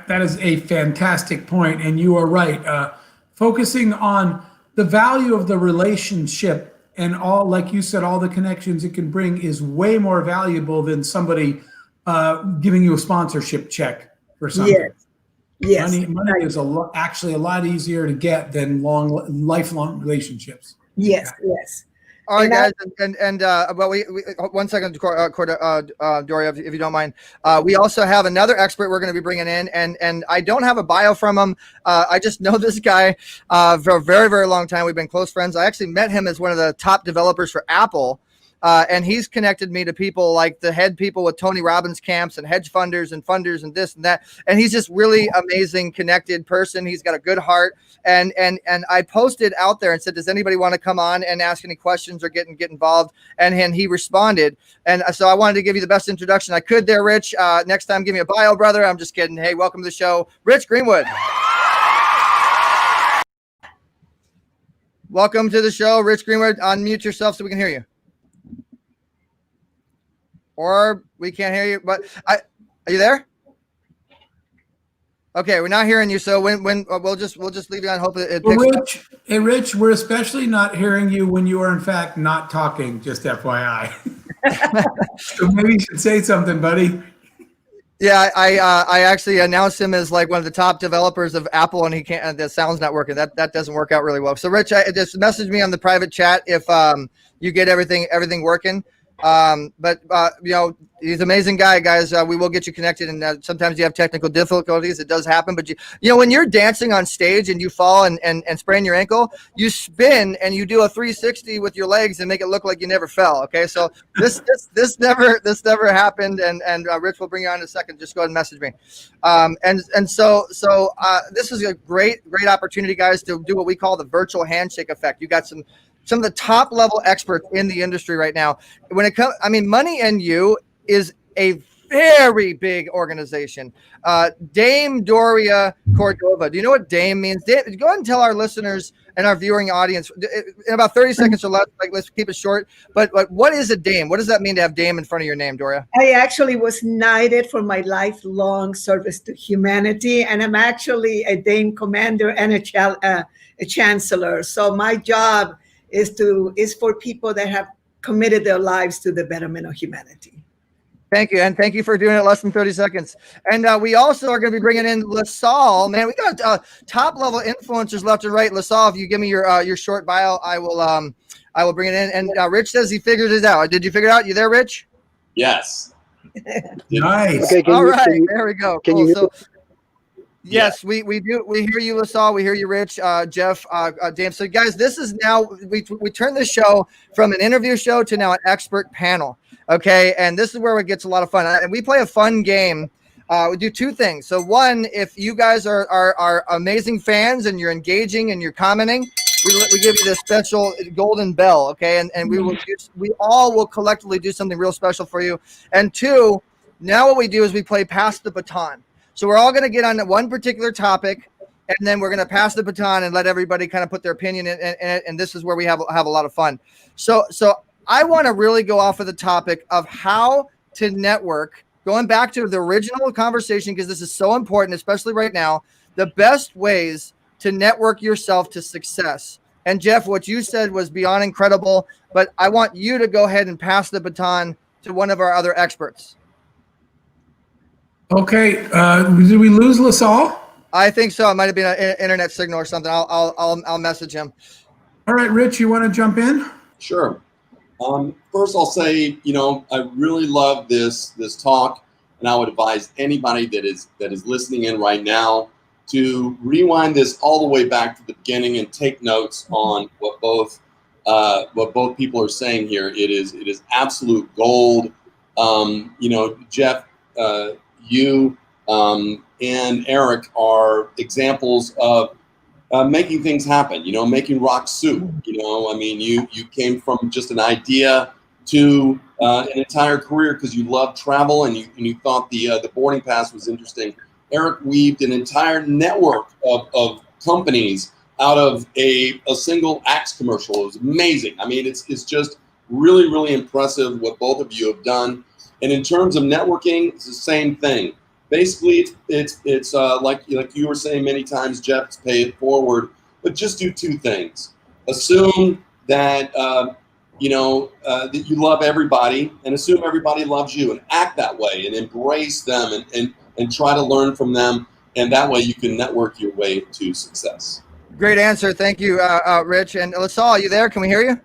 That is a fantastic point, and you are right. Focusing on the value of the relationship and all, like you said, all the connections it can bring is way more valuable than somebody giving you a sponsorship check for something. Yes. Money is actually a lot easier to get than lifelong relationships. Yes. Yes. All right, And guys, well, we 1 second, Doria, if you don't mind. We also have another expert we're going to be bringing in, and I don't have a bio from him. I just know this guy for a very, very long time. We've been close friends. I actually met him as one of the top developers for Apple. And he's connected me to people like the head people with Tony Robbins camps and hedge funders and this and that. And he's just really amazing, connected person. He's got a good heart. And I posted out there and said, does anybody want to come on and ask any questions or get involved? And he responded. And so I wanted to give you the best introduction I could there, Rich. Next time, give me a bio, brother. I'm just kidding. Hey, welcome to the show, Rich Greenwood. Welcome to the show, Rich Greenwood. Unmute yourself so we can hear you. Or we can't hear you, but are you there? Okay, we're not hearing you. So when we'll just leave you on hope it picks up. Rich, we're especially not hearing you when you are in fact not talking. Just FYI. So maybe you should say something, buddy. Yeah, I actually announced him as like one of the top developers of Apple, and he can't. The sound's not working. That doesn't work out really well. So Rich, just message me on the private chat if you get everything working. But you know, he's an amazing guy, guys. We will get you connected, and sometimes you have technical difficulties. It does happen, but you know, when you're dancing on stage and you fall and sprain your ankle, you spin and you do a 360 with your legs and make it look like you never fell. Okay, so this never happened, and Rich will bring you on in a second. Just go ahead and message me. So this is a great opportunity, guys, to do what we call the virtual handshake effect. You got some of the top level experts in the industry right now. When it comes, I mean, Money and You is a very big organization. Dame Doria Cordova. Do you know what Dame means? Go ahead and tell our listeners and our viewing audience in about 30 seconds or less. Like, let's keep it short. But what is a Dame? What does that mean to have Dame in front of your name, Doria? I actually was knighted for my lifelong service to humanity, and I'm actually a Dame Commander and a Chancellor. So my job is for people that have committed their lives to the betterment of humanity. Thank you. And thank you for doing it less than 30 seconds. And we also are going to be bringing in LaSalle. Man, we got top level influencers left and right. LaSalle, if you give me your short bio, I will bring it in. And Rich says he figured it out. Did you figure it out? You there, Rich? Yes. Nice. Okay, All right. There we go. Can cool. you So, yes, we do. We hear you, LaSalle. We hear you, Rich, Jeff, Dame. So, guys, this is now we turn this show from an interview show to now an expert panel. Okay, and this is where it gets a lot of fun. And we play a fun game. We do two things. So, one, if you guys are amazing fans and you're engaging and you're commenting, we give you this special golden bell. Okay, and we all will collectively do something real special for you. And two, now what we do is we play pass the baton. So we're all going to get on one particular topic, and then we're going to pass the baton and let everybody kind of put their opinion in it. And this is where we have a lot of fun. So I want to really go off of the topic of how to network, going back to the original conversation, because this is so important, especially right now, the best ways to network yourself to success. And Jeff, what you said was beyond incredible, but I want you to go ahead and pass the baton to one of our other experts. Okay, did we lose LaSalle? I think so. It might have been an internet signal or something. I'll message him. All right, Rich, you want to jump in? Sure. First, I'll say, I really love this talk, and I would advise anybody that is listening in right now to rewind this all the way back to the beginning and take notes on what both people are saying here. It is absolute gold. Jeff, you and Eric are examples of making things happen, making rock soup. You came from just an idea to an entire career because you love travel and you thought the boarding pass was interesting. Eric weaved an entire network of companies out of a single Axe commercial. It was amazing. It's just really, really impressive what both of you have done. And in terms of networking, it's the same thing. Basically, it's like you were saying many times, Jeff, it's pay it forward, but just do two things. Assume that that you love everybody, and assume everybody loves you, and act that way, and embrace them, and try to learn from them, and that way you can network your way to success. Great answer. Thank you, Rich. And LaSalle, are you there? Can we hear you?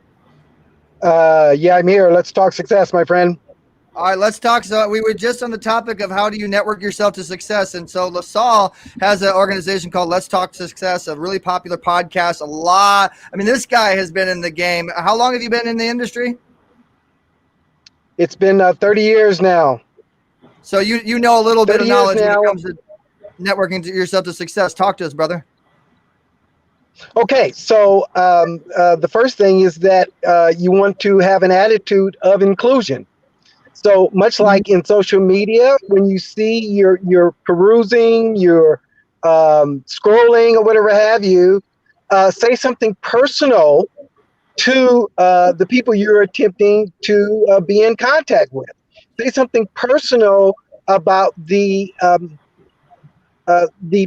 Yeah, I'm here. Let's talk success, my friend. All right, let's talk. So we were just on the topic of how do you network yourself to success. And so LaSalle has an organization called Let's Talk Success, a really popular podcast. This guy has been in the game. How long have you been in the industry? It's been 30 years now. So you know a little bit of knowledge when now. it comes to networking to yourself to success. Talk to us, brother. Okay, so the first thing is that you want to have an attitude of inclusion. So much like in social media, when you see you're perusing, you're scrolling or whatever have you, say something personal to the people you're attempting to be in contact with. Say something personal about the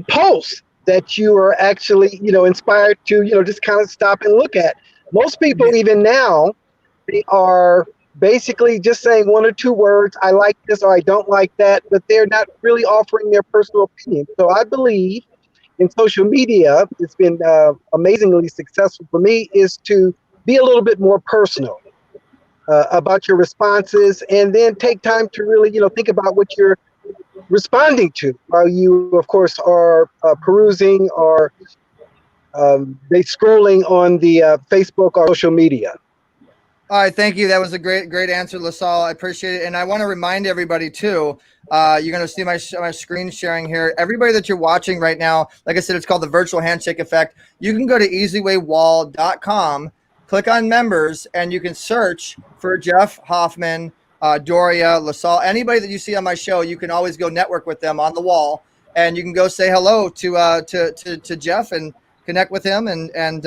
post that you are actually, inspired to, just kind of stop and look at. Most people, even now, they are basically just saying one or two words, I like this or I don't like that, but they're not really offering their personal opinion. So I believe in social media, it's been amazingly successful for me, is to be a little bit more personal about your responses, and then take time to really, think about what you're responding to while you, of course, are perusing or they scrolling on the Facebook or social media. All right, thank you. That was a great answer, LaSalle. I appreciate it. And I want to remind everybody too, you're going to see my screen sharing here. Everybody that you're watching right now, like I said, it's called the virtual handshake effect. You can go to eZWayWall.com, click on members, and you can search for Jeff Hoffman, Doria, LaSalle, anybody that you see on my show. You can always go network with them on the wall, and you can go say hello to Jeff and connect with him. And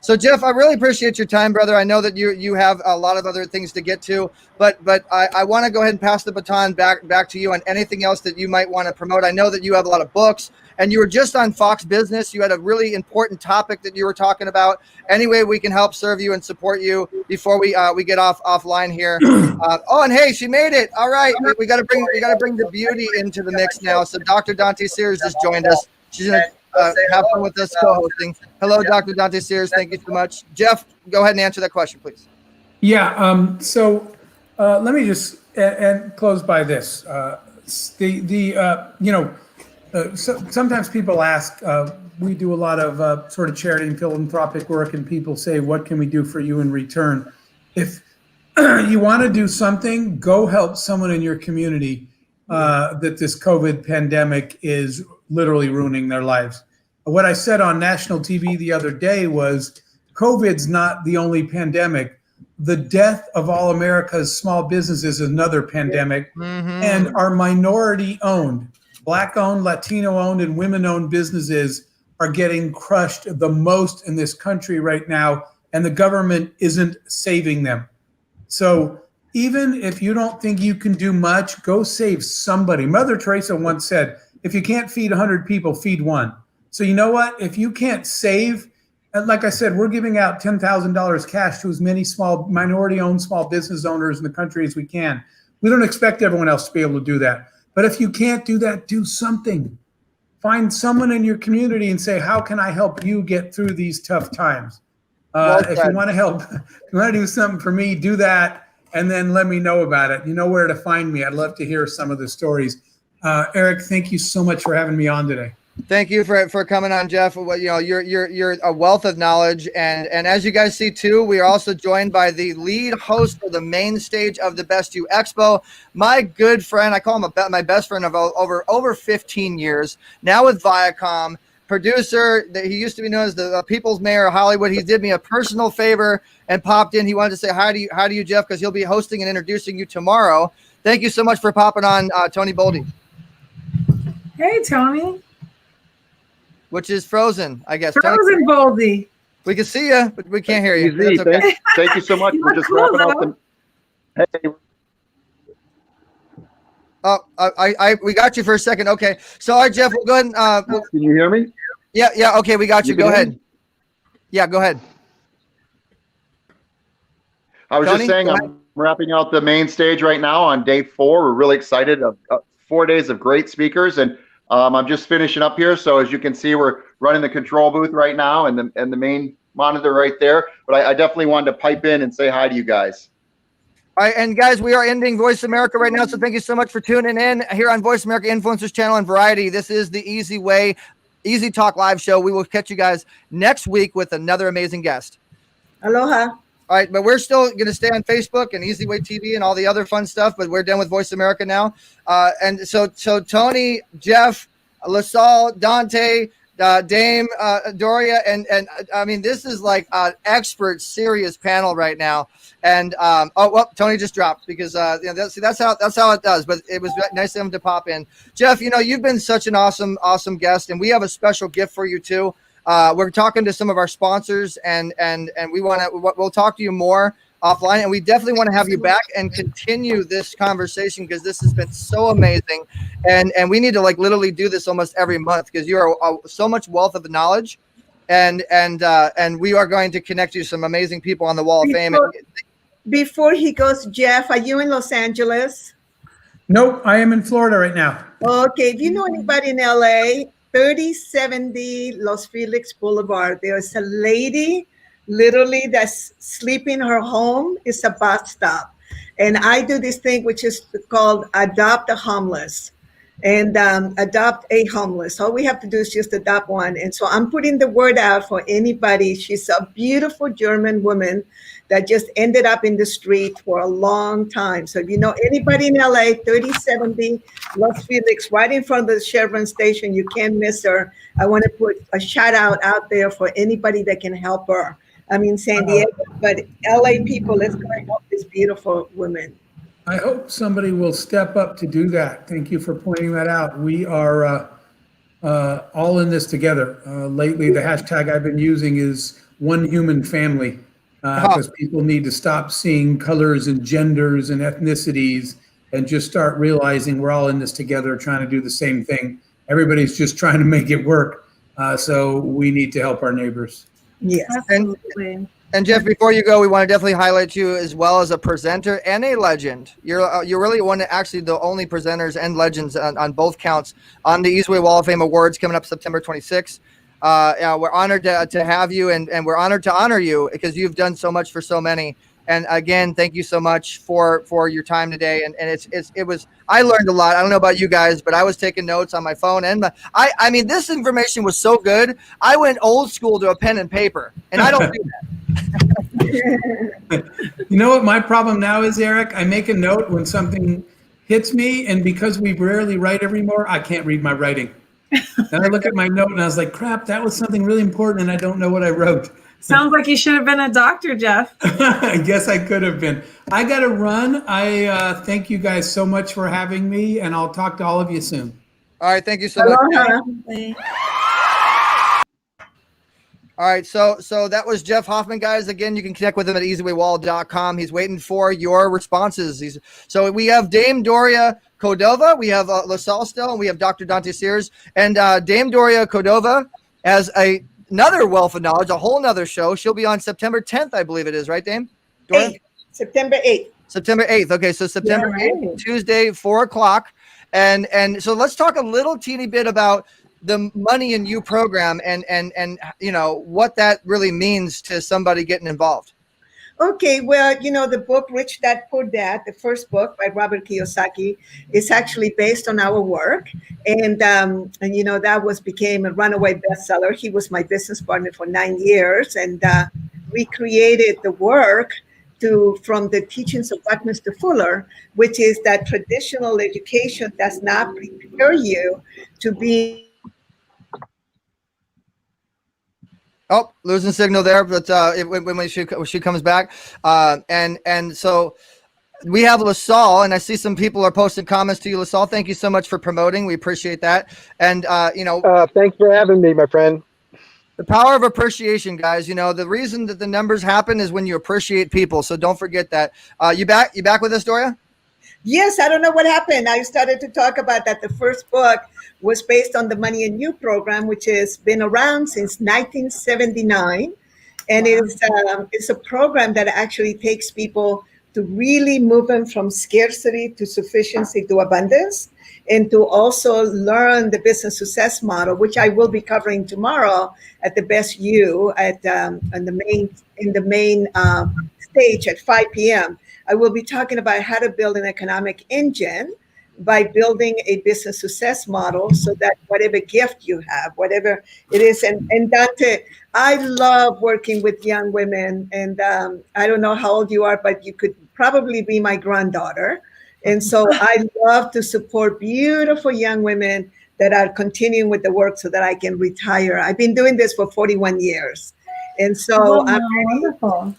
so Jeff, I really appreciate your time, brother. I know that you have a lot of other things to get to, but I want to go ahead and pass the baton back to you on anything else that you might want to promote. I know that you have a lot of books, and you were just on Fox Business. You had a really important topic that you were talking about. Any way we can help serve you and support you before we get offline here. And hey, she made it. All right, we got to bring the beauty into the mix now. So Dr. Dante Sears just joined us. She's gonna have fun with us co-hosting. Hello, Dr. Dante Sears. Thank you so much. Jeff, go ahead and answer that question, please. Yeah. So let me just and close by this. Sometimes people ask. We do a lot of sort of charity and philanthropic work, and people say, "What can we do for you in return?" If you want to do something, go help someone in your community that this COVID pandemic is literally ruining their lives. What I said on national TV the other day was, COVID's not the only pandemic. The death of all America's small businesses is another pandemic, and our minority-owned, Black-owned, Latino-owned, and women-owned businesses are getting crushed the most in this country right now, and the government isn't saving them. So even if you don't think you can do much, go save somebody. Mother Teresa once said, if you can't feed 100 people, feed one. So you know what? If you can't save, and like I said, we're giving out $10,000 cash to as many small minority-owned small business owners in the country as we can. We don't expect everyone else to be able to do that. But if you can't do that, do something. Find someone in your community and say, how can I help you get through these tough times? If you want to help, if you want to do something for me, do that, and then let me know about it. You know where to find me. I'd love to hear some of the stories. Eric, thank you so much for having me on today. Thank you for coming on, Jeff. Well, you're a wealth of knowledge, and as you guys see too, we are also joined by the lead host for the main stage of the Best You Expo, my good friend. I call him my best friend of over 15 years now with Viacom. Producer, he used to be known as the People's Mayor of Hollywood. He did me a personal favor and popped in. He wanted to say hi to you, Jeff, because he'll be hosting and introducing you tomorrow. Thank you so much for popping on, Tony Boldy. Hey, Tony. Which is frozen, I guess. Frozen Boldy. We can see you, but we can't hear you. Easy. That's okay. Thank you so much. We're just cool, wrapping up the. Hey. Oh, we got you for a second. Okay. So, all right, Jeff, we'll go ahead and. Can you hear me? Yeah. Okay, we got you. Go ahead. Yeah, go ahead. I was Tony, just saying, I'm wrapping out the main stage right now on day 4. We're really excited. 4 days of great speakers, and I'm just finishing up here. So as you can see, we're running the control booth right now and the main monitor right there. But I definitely wanted to pipe in and say hi to you guys. All right, and guys, we are ending Voice America right now, so thank you so much for tuning in here on Voice America Influencers Channel and Variety. This is the eZWay Easy Talk Live Show. We will catch you guys next week with another amazing guest. Aloha. All right, but we're still going to stay on Facebook and eZWay TV and all the other fun stuff, but we're done with Voice America now. And so Tony, Jeff, LaSalle, Dante, Dame, Doria, and I mean, this is like an expert, serious panel right now. And Tony just dropped because that's how it does. But it was nice of him to pop in. Jeff, you've been such an awesome guest, and we have a special gift for you too. We're talking to some of our sponsors, and we'll talk to you more offline, and we definitely want to have you back and continue this conversation because this has been so amazing, and we need to like literally do this almost every month because you are so much wealth of knowledge, and we are going to connect you to some amazing people on the Wall of Fame. Before he goes, Jeff, are you in Los Angeles? Nope, I am in Florida right now. Okay, if you know anybody in LA, 3070 Los Felix Boulevard, there's a lady literally that's sleeping in her home. It's a bus stop. And I do this thing which is called Adopt a Homeless and adopt a homeless. All we have to do is just adopt one. And so I'm putting the word out for anybody. She's a beautiful German woman that just ended up in the street for a long time. So if you know anybody in LA, 3070 Los Felix, right in front of the Chevron station, you can't miss her. I want to put a shout out there for anybody that can help her. I'm in San Diego, but LA people, let's go and help this beautiful woman. I hope somebody will step up to do that. Thank you for pointing that out. We are all in this together. Lately, the hashtag I've been using is one human family because people need to stop seeing colors and genders and ethnicities and just start realizing we're all in this together trying to do the same thing. Everybody's just trying to make it work. So we need to help our neighbors. Yes, absolutely. And Jeff, before you go, we want to definitely highlight you as well as a presenter and a legend. You're really actually the only presenters and legends on both counts on the eZWay Wall of Fame Awards coming up September 26th. We're honored to have you, and we're honored to honor you because you've done so much for so many. And again, thank you so much for your time today. And I learned a lot. I don't know about you guys, but I was taking notes on my phone. And I mean, this information was so good. I went old school to a pen and paper, and I don't do that. You know what my problem now is, Eric? I make a note when something hits me, and because we rarely write anymore, I can't read my writing. And I look at my note, and I was like, crap, that was something really important, and I don't know what I wrote. Sounds like you should have been a doctor, Jeff. I guess I could have been. I got to run. I thank you guys so much for having me, and I'll talk to all of you soon. All right, thank you so much. All right, so that was Jeff Hoffman, guys. Again, you can connect with him at eZWayWall.com. He's waiting for your responses. So we have Dame Doria Cordova, we have LaSalle still, and we have Dr. Dante Sears. And Dame Doria Cordova has another wealth of knowledge, a whole nother show. She'll be on September 10th, I believe it is, right, Dame? Doria? September 8th. September 8th. Okay, so September 8th, Tuesday, 4 o'clock. And so let's talk a little teeny bit about the Money in You program and what that really means to somebody getting involved. Okay, well, the book Rich Dad Poor Dad, the first book by Robert Kiyosaki, is actually based on our work, and that became a runaway bestseller. He was my business partner for 9 years, and we created the work from the teachings of Buckminster Fuller, which is that traditional education does not prepare you to be. Oh, losing signal there, but when she comes back, and so we have LaSalle, and I see some people are posting comments to you, LaSalle. Thank you so much for promoting. We appreciate that, and thanks for having me, my friend. The power of appreciation, guys. The reason that the numbers happen is when you appreciate people. So don't forget that. You back with us, Doria? Yes, I don't know what happened. I started to talk about that. The first book was based on the Money in You program, which has been around since 1979. And it's a program that actually takes people to really move them from scarcity to sufficiency to abundance. and to also learn the business success model, which I will be covering tomorrow at the Best You at in the main stage at 5 p.m. I will be talking about how to build an economic engine by building a business success model so that whatever gift you have, whatever it is, and Dante, I love working with young women, and I don't know how old you are, but you could probably be my granddaughter. And so I love to support beautiful young women that are continuing with the work so that I can retire. I've been doing this for 41 years. And so I'm wonderful.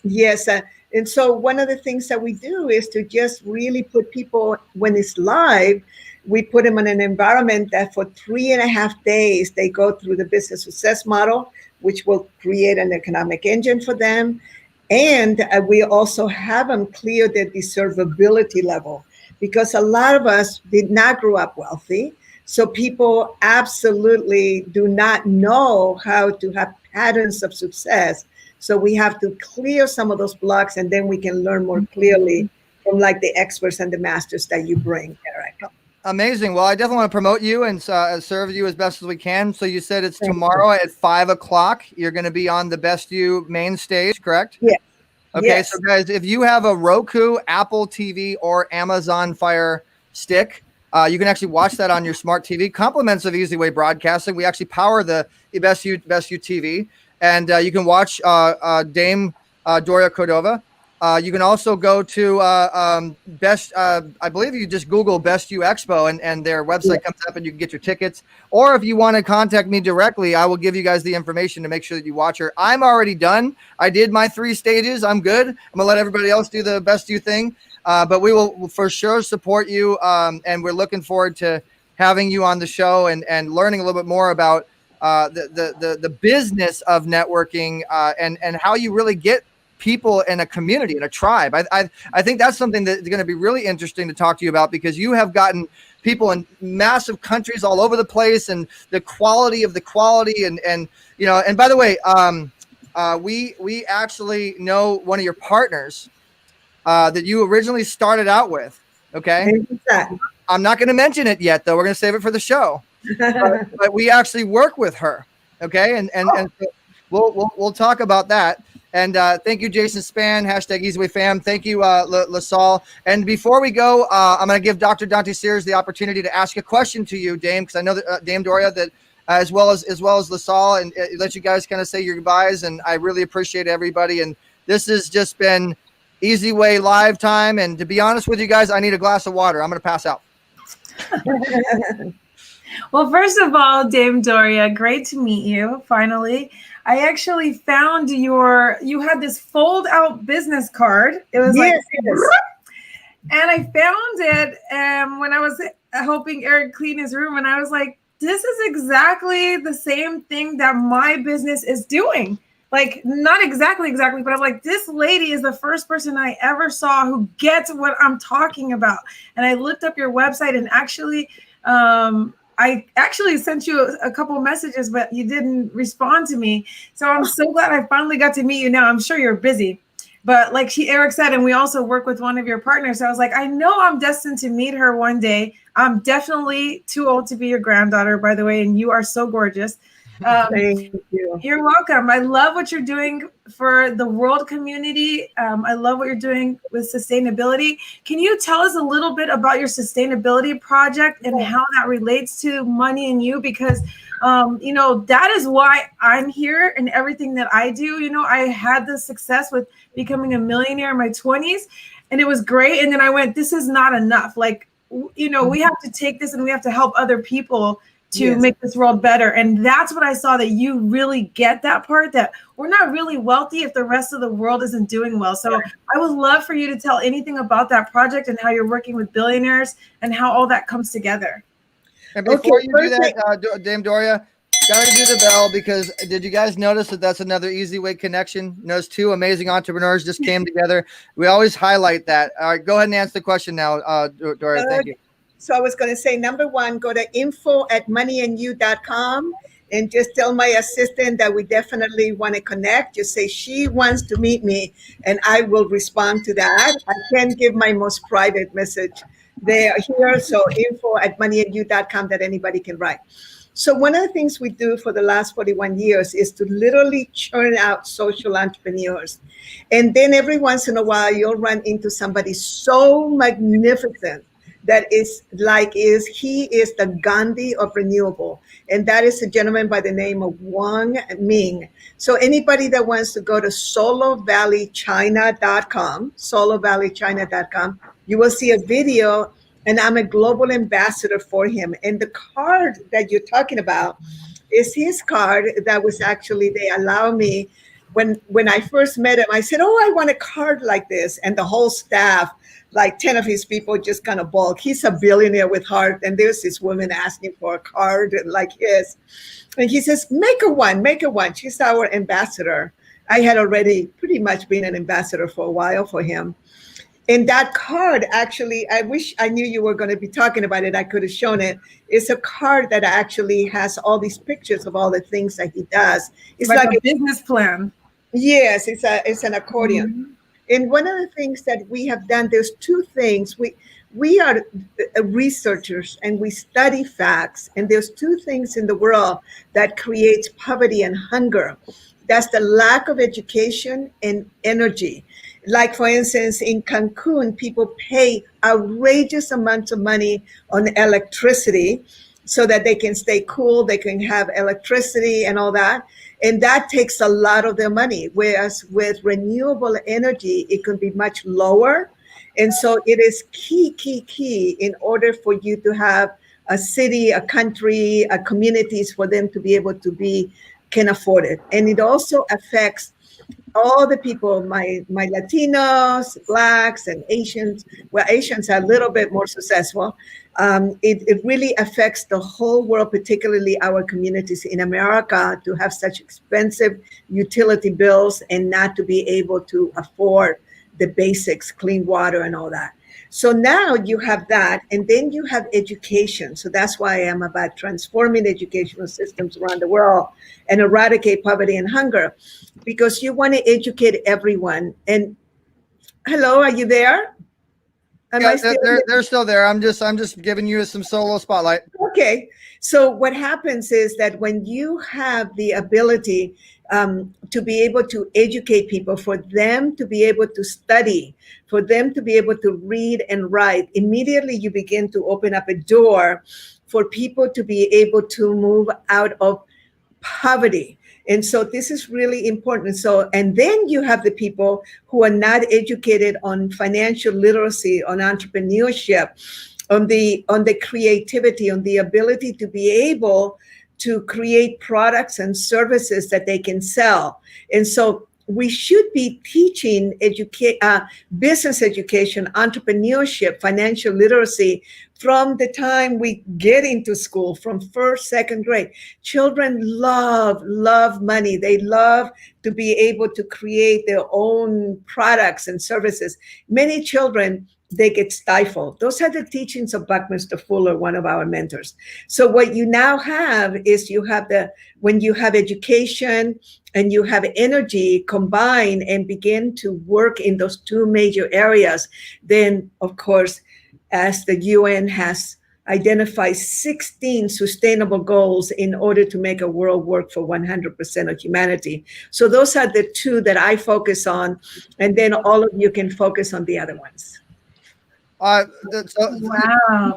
Yes. And so one of the things that we do is to just really put people, when it's live, we put them in an environment that for 3.5 days, they go through the business success model, which will create an economic engine for them. And we also have them clear their deservability level, because a lot of us did not grow up wealthy. So people absolutely do not know how to have patterns of success. So we have to clear some of those blocks, and then we can learn more clearly from like the experts and the masters that you bring, Eric. Amazing. Well, I definitely want to promote you and serve you as best as we can. So you said it's tomorrow at 5 o'clock. You're going to be on the Best You main stage, correct? Yeah. Okay. Yes. So guys, if you have a Roku, Apple TV, or Amazon Fire Stick, you can actually watch that on your smart TV. Compliments of eZWay Broadcasting. We actually power the Best You TV. And you can watch Dame Doria Cordova. You can also go to I believe you just Google Best You Expo and their website comes up and you can get your tickets. Or if you want to contact me directly, I will give you guys the information to make sure that you watch her. I'm already done. I did my 3 stages. I'm good. I'm going to let everybody else do the Best You thing. But we will for sure support you. And we're looking forward to having you on the show and learning a little bit more about the business of networking and how you really get people in a community, in a tribe. I think that's something that's going to be really interesting to talk to you about, because you have gotten people in massive countries all over the place, and the quality of the quality. And you know, and by the way, we actually know one of your partners that you originally started out with. Okay. I'm not going to mention it yet, though. We're going to save it for the show. But we actually work with her. Okay. And we'll talk about that. And thank you, Jason Span, hashtag eZWay fam. Thank you, LaSalle. And before we go, I'm going to give Dr. Dante Sears the opportunity to ask a question to you, Dame, because I know that Dame Doria, that as well as LaSalle, and let you guys kind of say your goodbyes. And I really appreciate everybody. And this has just been eZWay live time. And to be honest with you guys, I need a glass of water. I'm going to pass out. Well, first of all, Dame Doria, great to meet you. Finally, I actually found you had this fold out business card. It was Yes. and I found it when I was helping Eric clean his room, and I was like, this is exactly the same thing that my business is doing. Like, not exactly, but I'm like, this lady is the first person I ever saw who gets what I'm talking about. And I looked up your website, and actually, I actually sent you a couple of messages, but you didn't respond to me. So I'm so glad I finally got to meet you now. I'm sure you're busy, but like Eric said, and we also work with one of your partners. So I was like, I know I'm destined to meet her one day. I'm definitely too old to be your granddaughter, by the way, and you are so gorgeous. Thank you. You're welcome. I love what you're doing for the world community. I love what you're doing with sustainability. Can you tell us a little bit about your sustainability project and how that relates to money and you? Because, that is why I'm here and everything that I do. You know, I had the success with becoming a millionaire in my 20s, and it was great. And then I went, this is not enough. Like, we have to take this and we have to help other people to make this world better. And that's what I saw, that you really get that part, that we're not really wealthy if the rest of the world isn't doing well. So I would love for you to tell anything about that project and how you're working with billionaires and how all that comes together. And before you do that, Dame Doria, gotta do the bell, because did you guys notice that that's another eZWay connection? Those 2 amazing entrepreneurs just came together. We always highlight that. All right, go ahead and answer the question now, Doria. Thank you. So I was going to say, number one, go to info@moneyandyou.com and just tell my assistant that we definitely want to connect. Just say she wants to meet me, and I will respond to that. I can't give my most private message They are here. So info@moneyandyou.com that anybody can write. So one of the things we do for the last 41 years is to literally churn out social entrepreneurs. And then every once in a while, you'll run into somebody so magnificent that he is the Gandhi of renewable. And that is a gentleman by the name of Wang Ming. So anybody that wants to go to solovalleychina.com, you will see a video, and I'm a global ambassador for him. And the card that you're talking about is his card that was actually, they allow me, when I first met him, I said, oh, I want a card like this. And the whole staff, like 10 of his people, just kind of balked. He's a billionaire with heart. And there's this woman asking for a card like his. And he says, make her one. She's our ambassador. I had already pretty much been an ambassador for a while for him. And that card, actually, I wish I knew you were going to be talking about it. I could have shown it. It's a card that actually has all these pictures of all the things that he does. It's like a business plan. Yes, it's an accordion. Mm-hmm. And one of the things that we have done, there's two things. We are researchers and we study facts. And there's two things in the world that creates poverty and hunger. That's the lack of education and energy. Like, for instance, in Cancun, people pay outrageous amounts of money on electricity so that they can stay cool, they can have electricity and all that. And that takes a lot of their money. Whereas with renewable energy, it can be much lower. And so it is key in order for you to have a city, a country, a communities for them to be able to can afford it. And it also affects all the people, my Latinos, Blacks, and Asians. Well, Asians are a little bit more successful. It really affects the whole world, particularly our communities in America, to have such expensive utility bills and not to be able to afford the basics, clean water and all that. So now you have that, and then you have education. So that's why I am about transforming educational systems around the world and eradicate poverty and hunger, because you want to educate everyone. And hello, are you there? They're still there. I'm just giving you some solo spotlight. Okay. So what happens is that when you have the ability to be able to educate people, for them to be able to study, for them to be able to read and write, immediately you begin to open up a door for people to be able to move out of poverty. And so this is really important. So, and then you have the people who are not educated on financial literacy, on entrepreneurship, on the creativity, on the ability to be able to create products and services that they can sell. And so we should be teaching business education, entrepreneurship, financial literacy from the time we get into school, from first, second grade. Children love money. They love to be able to create their own products and services. Many children, they get stifled. Those are the teachings of Buckminster Fuller, one of our mentors. So what you now have is when you have education and you have energy combined and begin to work in those two major areas, then of course, as the UN has identified 16 sustainable goals in order to make a world work for 100% of humanity. So those are the two that I focus on, and then all of you can focus on the other ones. Wow,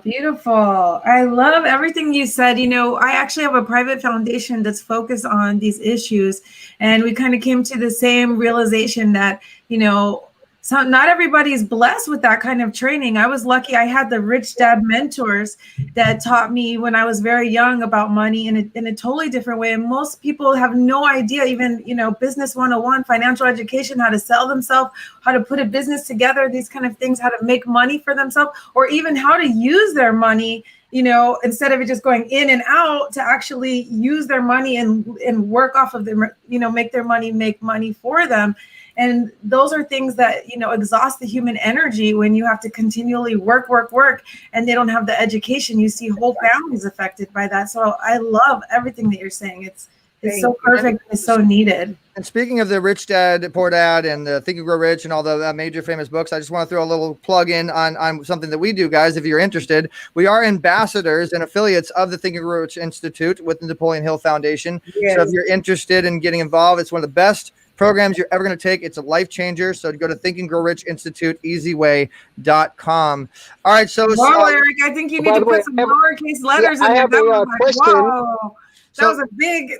beautiful. I love everything you said. You know, I actually have a private foundation that's focused on these issues, and we kind of came to the same realization that, you know, so not everybody is blessed with that kind of training. I was lucky. I had the Rich Dad mentors that taught me when I was very young about money in a totally different way. And most people have no idea, even, you know, business 101, financial education, how to sell themselves, how to put a business together, these kind of things, how to make money for themselves, or even how to use their money, you know, instead of it just going in and out, to actually use their money and work off of them, you know, make their money, make money for them. And those are things that, you know, exhaust the human energy when you have to continually work, and they don't have the education. You see whole families affected by that. So I love everything that you're saying. It's It's so perfect. It's so needed. And speaking of the Rich Dad, Poor Dad, and the Think and Grow Rich, and all the major famous books, I just want to throw a little plug in on something that we do, guys. If you're interested, we are ambassadors and affiliates of the Think and Grow Rich Institute with the Napoleon Hill Foundation. Yes. So if you're interested in getting involved, it's one of the best programs you're ever going to take. It's a life changer. So go to Think and Grow Rich Institute, eZWay.com. All right. So, Whoa, Eric, I think you need to put some lowercase letters in there. have a question. Whoa. That was a big.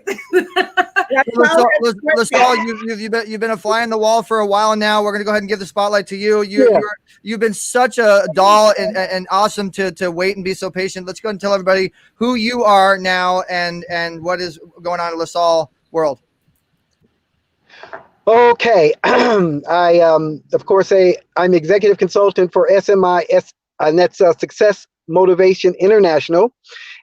LaSalle, you've been a fly on the wall for a while now. We're going to go ahead and give the spotlight to you. You've been such a doll and awesome to wait and be so patient. Let's go ahead and tell everybody who you are now and what is going on in LaSalle world. Okay, of course, I'm executive consultant for SMI, and that's Success Motivation International.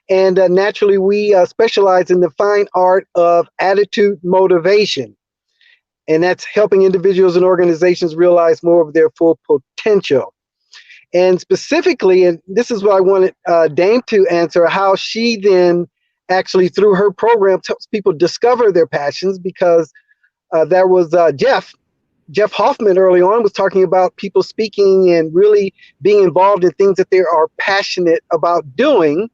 And naturally, we specialize in the fine art of attitude motivation. And that's helping individuals and organizations realize more of their full potential. And specifically, and this is what I wanted Dame to answer, how she then actually, through her program, helps people discover their passions, because there was Jeff Hoffman early on was talking about people speaking and really being involved in things that they are passionate about doing.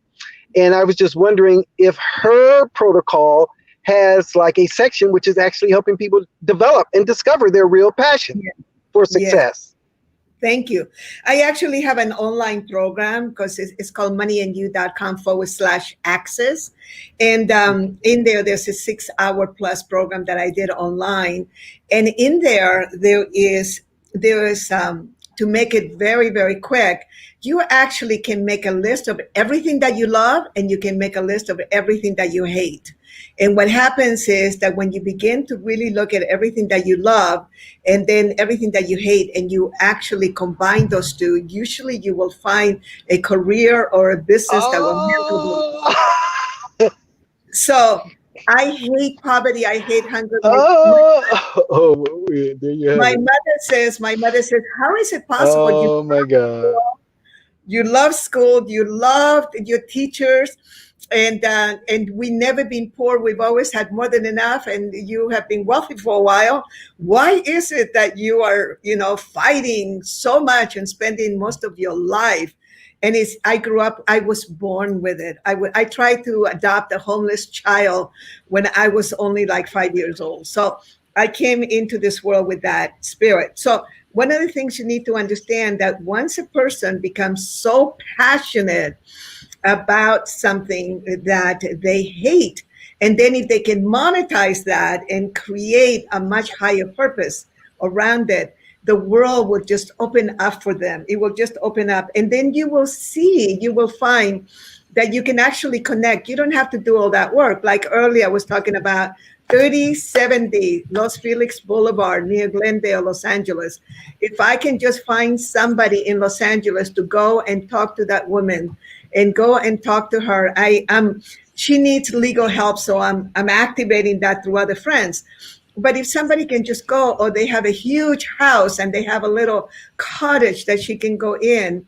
And I was just wondering if her protocol has like a section which is actually helping people develop and discover their real passion for success. Thank you. I actually have an online program because it's called moneyandyou.com/access. And in there's a 6-hour plus program that I did online. And in there is to make it very, very quick, you actually can make a list of everything that you love, and you can make a list of everything that you hate. And what happens is that when you begin to really look at everything that you love and then everything that you hate, and you actually combine those two, usually you will find a career or a business that will handle them. So I hate poverty. I hate hunger. There you have my it. mother says, how is it possible? Oh my God. You love school. You love your teachers. And we never been poor. We've always had more than enough. And you have been wealthy for a while. Why is it that you are, fighting so much and spending most of your life? And I grew up, I was born with it. I tried to adopt a homeless child when I was only like 5 years old. So I came into this world with that spirit. So one of the things you need to understand, that once a person becomes so passionate about something that they hate, and then if they can monetize that and create a much higher purpose around it, the world will just open up for them. It will just open up. And then you will find that you can actually connect. You don't have to do all that work. Like earlier, I was talking about 3070 Los Felix Boulevard near Glendale, Los Angeles. If I can just find somebody in Los Angeles to go and talk to that woman and go and talk to her, she needs legal help. So I'm activating that through other friends. But if somebody can just go, or they have a huge house and they have a little cottage that she can go in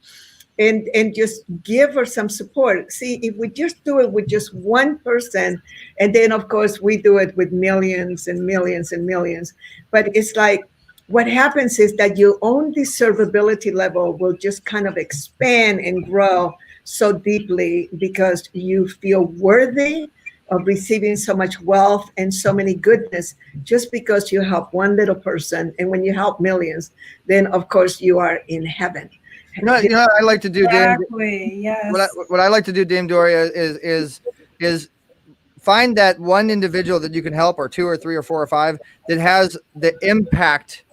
and just give her some support. See, if we just do it with just one person, and then of course we do it with millions and millions and millions. But it's like, what happens is that your own deservability level will just kind of expand and grow so deeply, because you feel worthy of receiving so much wealth and so many goodness just because you help one little person. And when you help millions, then of course you are in heaven. You know what I like to do, Exactly. Dame? Yes. What I like to do, Dame Doria, is find that one individual that you can help, or 2 or 3 or 4 or 5, that has the impact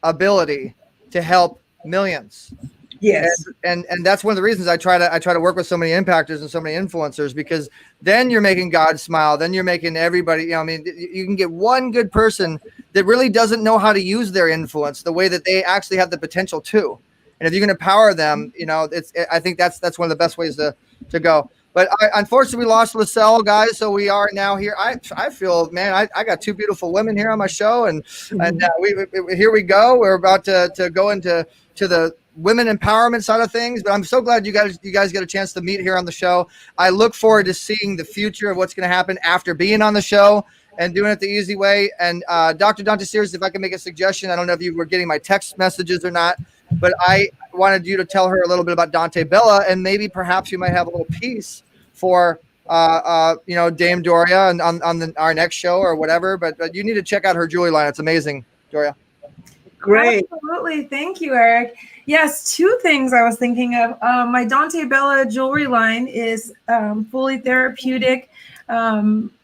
ability to help millions. Yes. And that's one of the reasons I try to work with so many impactors and so many influencers, because then you're making God smile. Then you're making everybody, you can get one good person that really doesn't know how to use their influence the way that they actually have the potential to. And if you can empower them, I think that's one of the best ways to go. But unfortunately, we lost LaSalle, guys. So we are now here. I feel, man, I got 2 beautiful women here on my show, and here we go. We're about to go into the women empowerment side of things. But I'm so glad you guys get a chance to meet here on the show. I look forward to seeing the future of what's going to happen after being on the show. and doing it the easy way. And Dr. Dante Sears, if I can make a suggestion, I don't know if you were getting my text messages or not, but I wanted you to tell her a little bit about Dante Bella, and maybe perhaps you might have a little piece for Dame Doria and on our next show or whatever. But you need to check out her jewelry line. It's amazing, Doria. Great. Absolutely. Thank you, Eric. Yes, two things I was thinking of. My Dante Bella jewelry line is fully therapeutic,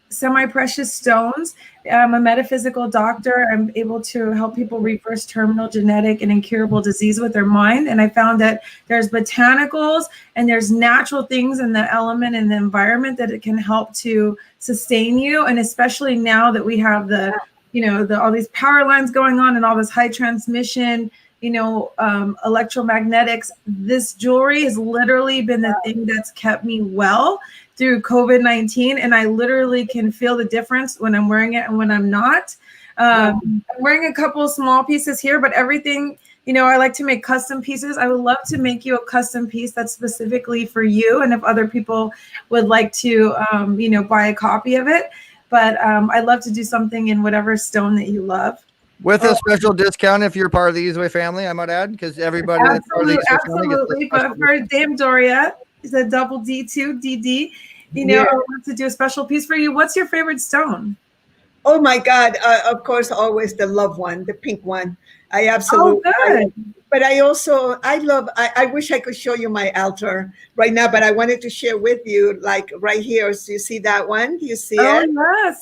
semi-precious stones. I'm a metaphysical doctor. I'm able to help people reverse terminal, genetic, and incurable disease with their mind. And I found that there's botanicals and there's natural things in the element and the environment that it can help to sustain you. And especially now that we have all these power lines going on and all this high transmission, electromagnetics, this jewelry has literally been the thing that's kept me well through COVID-19. And I literally can feel the difference when I'm wearing it and when I'm not. I'm wearing a couple of small pieces here, but everything, I like to make custom pieces. I would love to make you a custom piece that's specifically for you. And if other people would like to, buy a copy of it. But I'd love to do something in whatever stone that you love. With a special discount if you're part of the eZWay family, I might add, because everybody that's part of the eZWay family gets absolutely. But for Dame Doria, it's a double D2 DD. I want to do a special piece for you. What's your favorite stone? Oh my God! Of course, always the love one, the pink one. I absolutely. Oh, good. But I wish I could show you my altar right now, but I wanted to share with you, like right here. So you see that one? Do you see it?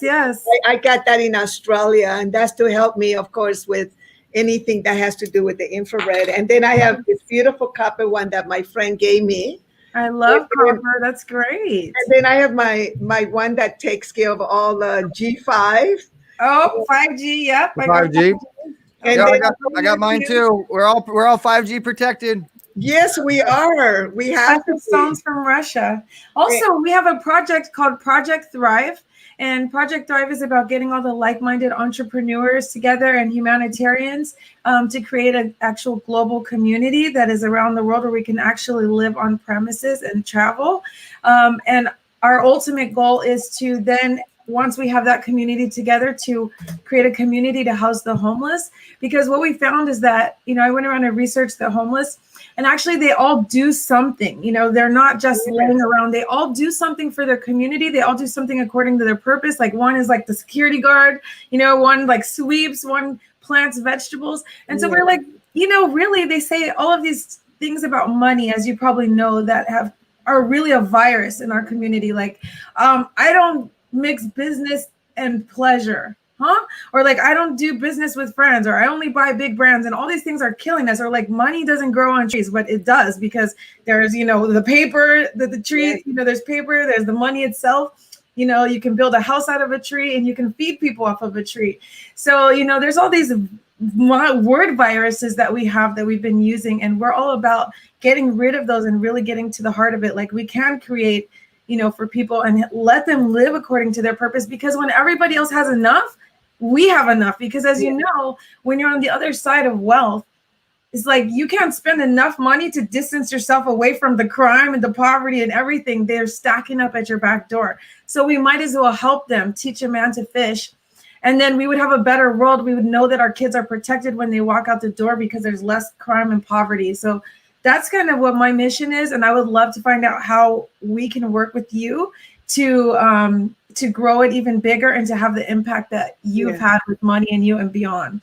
Yes. I got that in Australia, and that's to help me, of course, with anything that has to do with the infrared. And then I have this beautiful copper one that my friend gave me. I love copper. That's great. And then I have my one that takes care of all the G5. Oh, 5G. Yep. 5G. And yeah, I got mine too. We're all 5G protected. Yes, we are. We have stones from Russia. Also, we have a project called Project Thrive. And Project Thrive is about getting all the like-minded entrepreneurs together and humanitarians to create an actual global community that is around the world where we can actually live on premises and travel. And our ultimate goal is to then, once we have that community together, to create a community to house the homeless. Because what we found is that, I went around and researched the homeless, and actually they all do something. They're not just laying around. They all do something for their community. They all do something according to their purpose. Like one is like the security guard, one like sweeps, one plants vegetables. And so we're like, really, they say all of these things about money, as you probably know, that are really a virus in our community. Like, I don't mix business and pleasure, or like I don't do business with friends, or I only buy big brands, and all these things are killing us. Or like money doesn't grow on trees, but it does, because there's the paper, the trees, there's paper, there's the money itself. You can build a house out of a tree, and you can feed people off of a tree. So there's all these word viruses that we have that we've been using, and we're all about getting rid of those and really getting to the heart of it. Like we can create for people and let them live according to their purpose, because when everybody else has enough, we have enough. Because as you know, when you're on the other side of wealth, it's like you can't spend enough money to distance yourself away from the crime and the poverty and everything. They're stacking up at your back door. So we might as well help them, teach a man to fish. And then we would have a better world. We would know that our kids are protected when they walk out the door, because there's less crime and poverty. So that's kind of what my mission is. And I would love to find out how we can work with you to grow it even bigger and to have the impact that you've had with Money and You and beyond.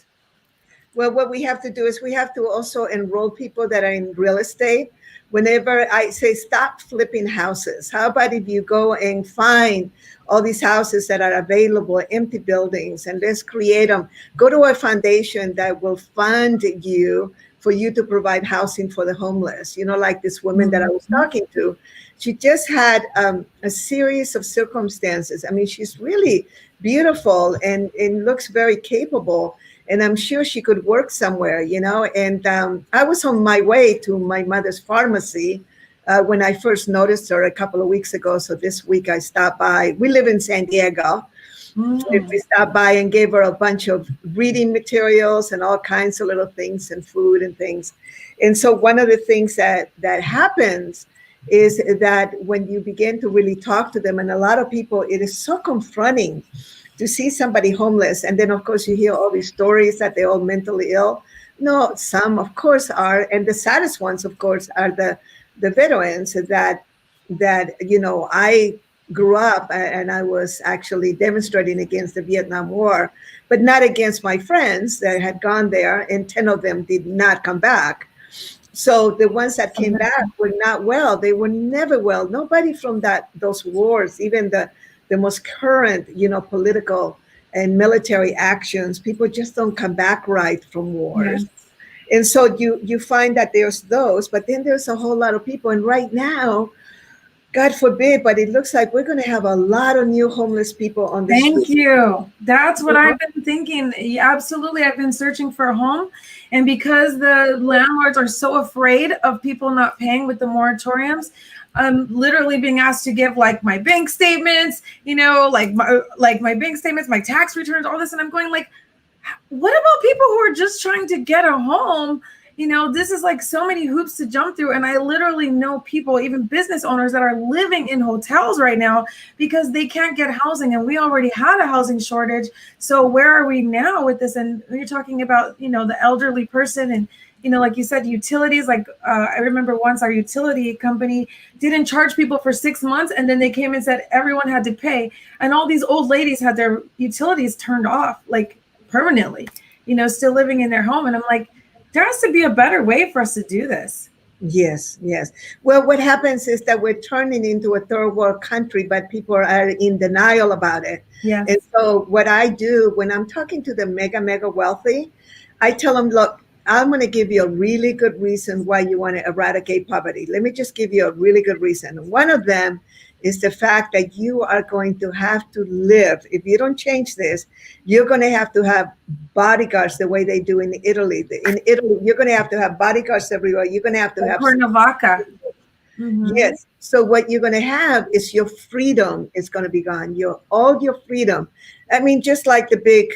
Well, what we have to do is we have to also enroll people that are in real estate. Whenever I say stop flipping houses, how about if you go and find all these houses that are available, empty buildings, and let's create them. Go to a foundation that will fund you for you to provide housing for the homeless. Like this woman that I was talking to, she just had a series of circumstances. I mean, she's really beautiful and looks very capable. And I'm sure she could work somewhere, And I was on my way to my mother's pharmacy when I first noticed her a couple of weeks ago. So this week I stopped by. We live in San Diego. We stopped by and gave her a bunch of reading materials and all kinds of little things and food and things. And so one of the things that happens is that when you begin to really talk to them, and a lot of people, it is so confronting to see somebody homeless. And then, of course, you hear all these stories that they're all mentally ill. No, some, of course, are. And the saddest ones, of course, are the veterans that I grew up and I was actually demonstrating against the Vietnam War, but not against my friends that had gone there, and 10 of them did not come back. So the ones that came back were not well. They were never well. Nobody from those wars, even the most current, political and military actions, people just don't come back right from wars. Yes. And so you find that there's those, but then there's a whole lot of people. And right now, God forbid, but it looks like we're going to have a lot of new homeless people on the street. Thank you. That's what I've been thinking. Yeah, absolutely. I've been searching for a home. And because the landlords are so afraid of people not paying with the moratoriums, I'm literally being asked to give like my bank statements, like my bank statements, my tax returns, all this. And I'm going like, what about people who are just trying to get a home? This is like so many hoops to jump through. And I literally know people, even business owners, that are living in hotels right now because they can't get housing. And we already had a housing shortage. So where are we now with this? And you're talking about, the elderly person and, like you said, utilities. Like I remember once our utility company didn't charge people for 6 months. And then they came and said everyone had to pay. And all these old ladies had their utilities turned off like permanently, still living in their home. And I'm like, there has to be a better way for us to do this. Yes. Well, what happens is that we're turning into a third world country, but people are in denial about it. Yeah. And so what I do when I'm talking to the mega wealthy, I tell them, look, I'm going to give you a really good reason why you want to eradicate poverty. Let me just give you a really good reason. One of them is the fact that you are going to have to live. If you don't change this, you're going to have bodyguards the way they do in Italy. In Italy, you're going to have bodyguards everywhere. You're going to have Cuernavaca. Mm-hmm. Yes. So what you're going to have is your freedom is going to be gone. All your freedom. I mean, just like the big,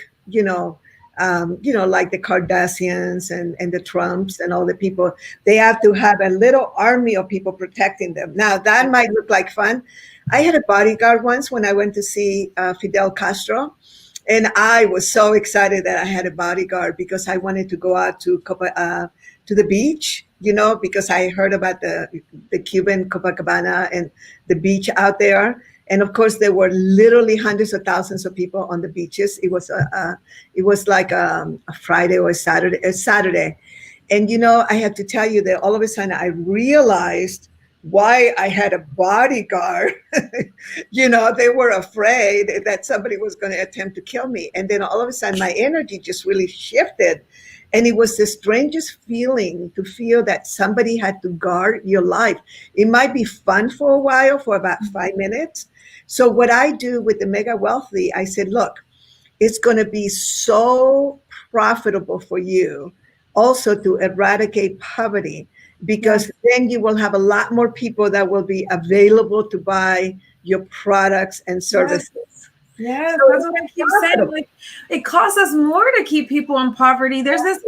like the Kardashians and the Trumps and all the people, they have to have a little army of people protecting them. Now, that might look like fun. I had a bodyguard once when I went to see Fidel Castro, and I was so excited that I had a bodyguard because I wanted to go out to the beach, because I heard about the Cuban Copacabana and the beach out there. And of course, there were literally hundreds of thousands of people on the beaches. It was like a Friday or a Saturday. And, I have to tell you that all of a sudden I realized why I had a bodyguard. They were afraid that somebody was going to attempt to kill me. And then all of a sudden my energy just really shifted. And it was the strangest feeling to feel that somebody had to guard your life. It might be fun for a while, for about 5 minutes. So what I do with the mega wealthy, I said, look, it's going to be so profitable for you also to eradicate poverty, because then you will have a lot more people that will be available to buy your products and services. Yeah, so that's what I keep saying. Like, it costs us more to keep people in poverty. There's this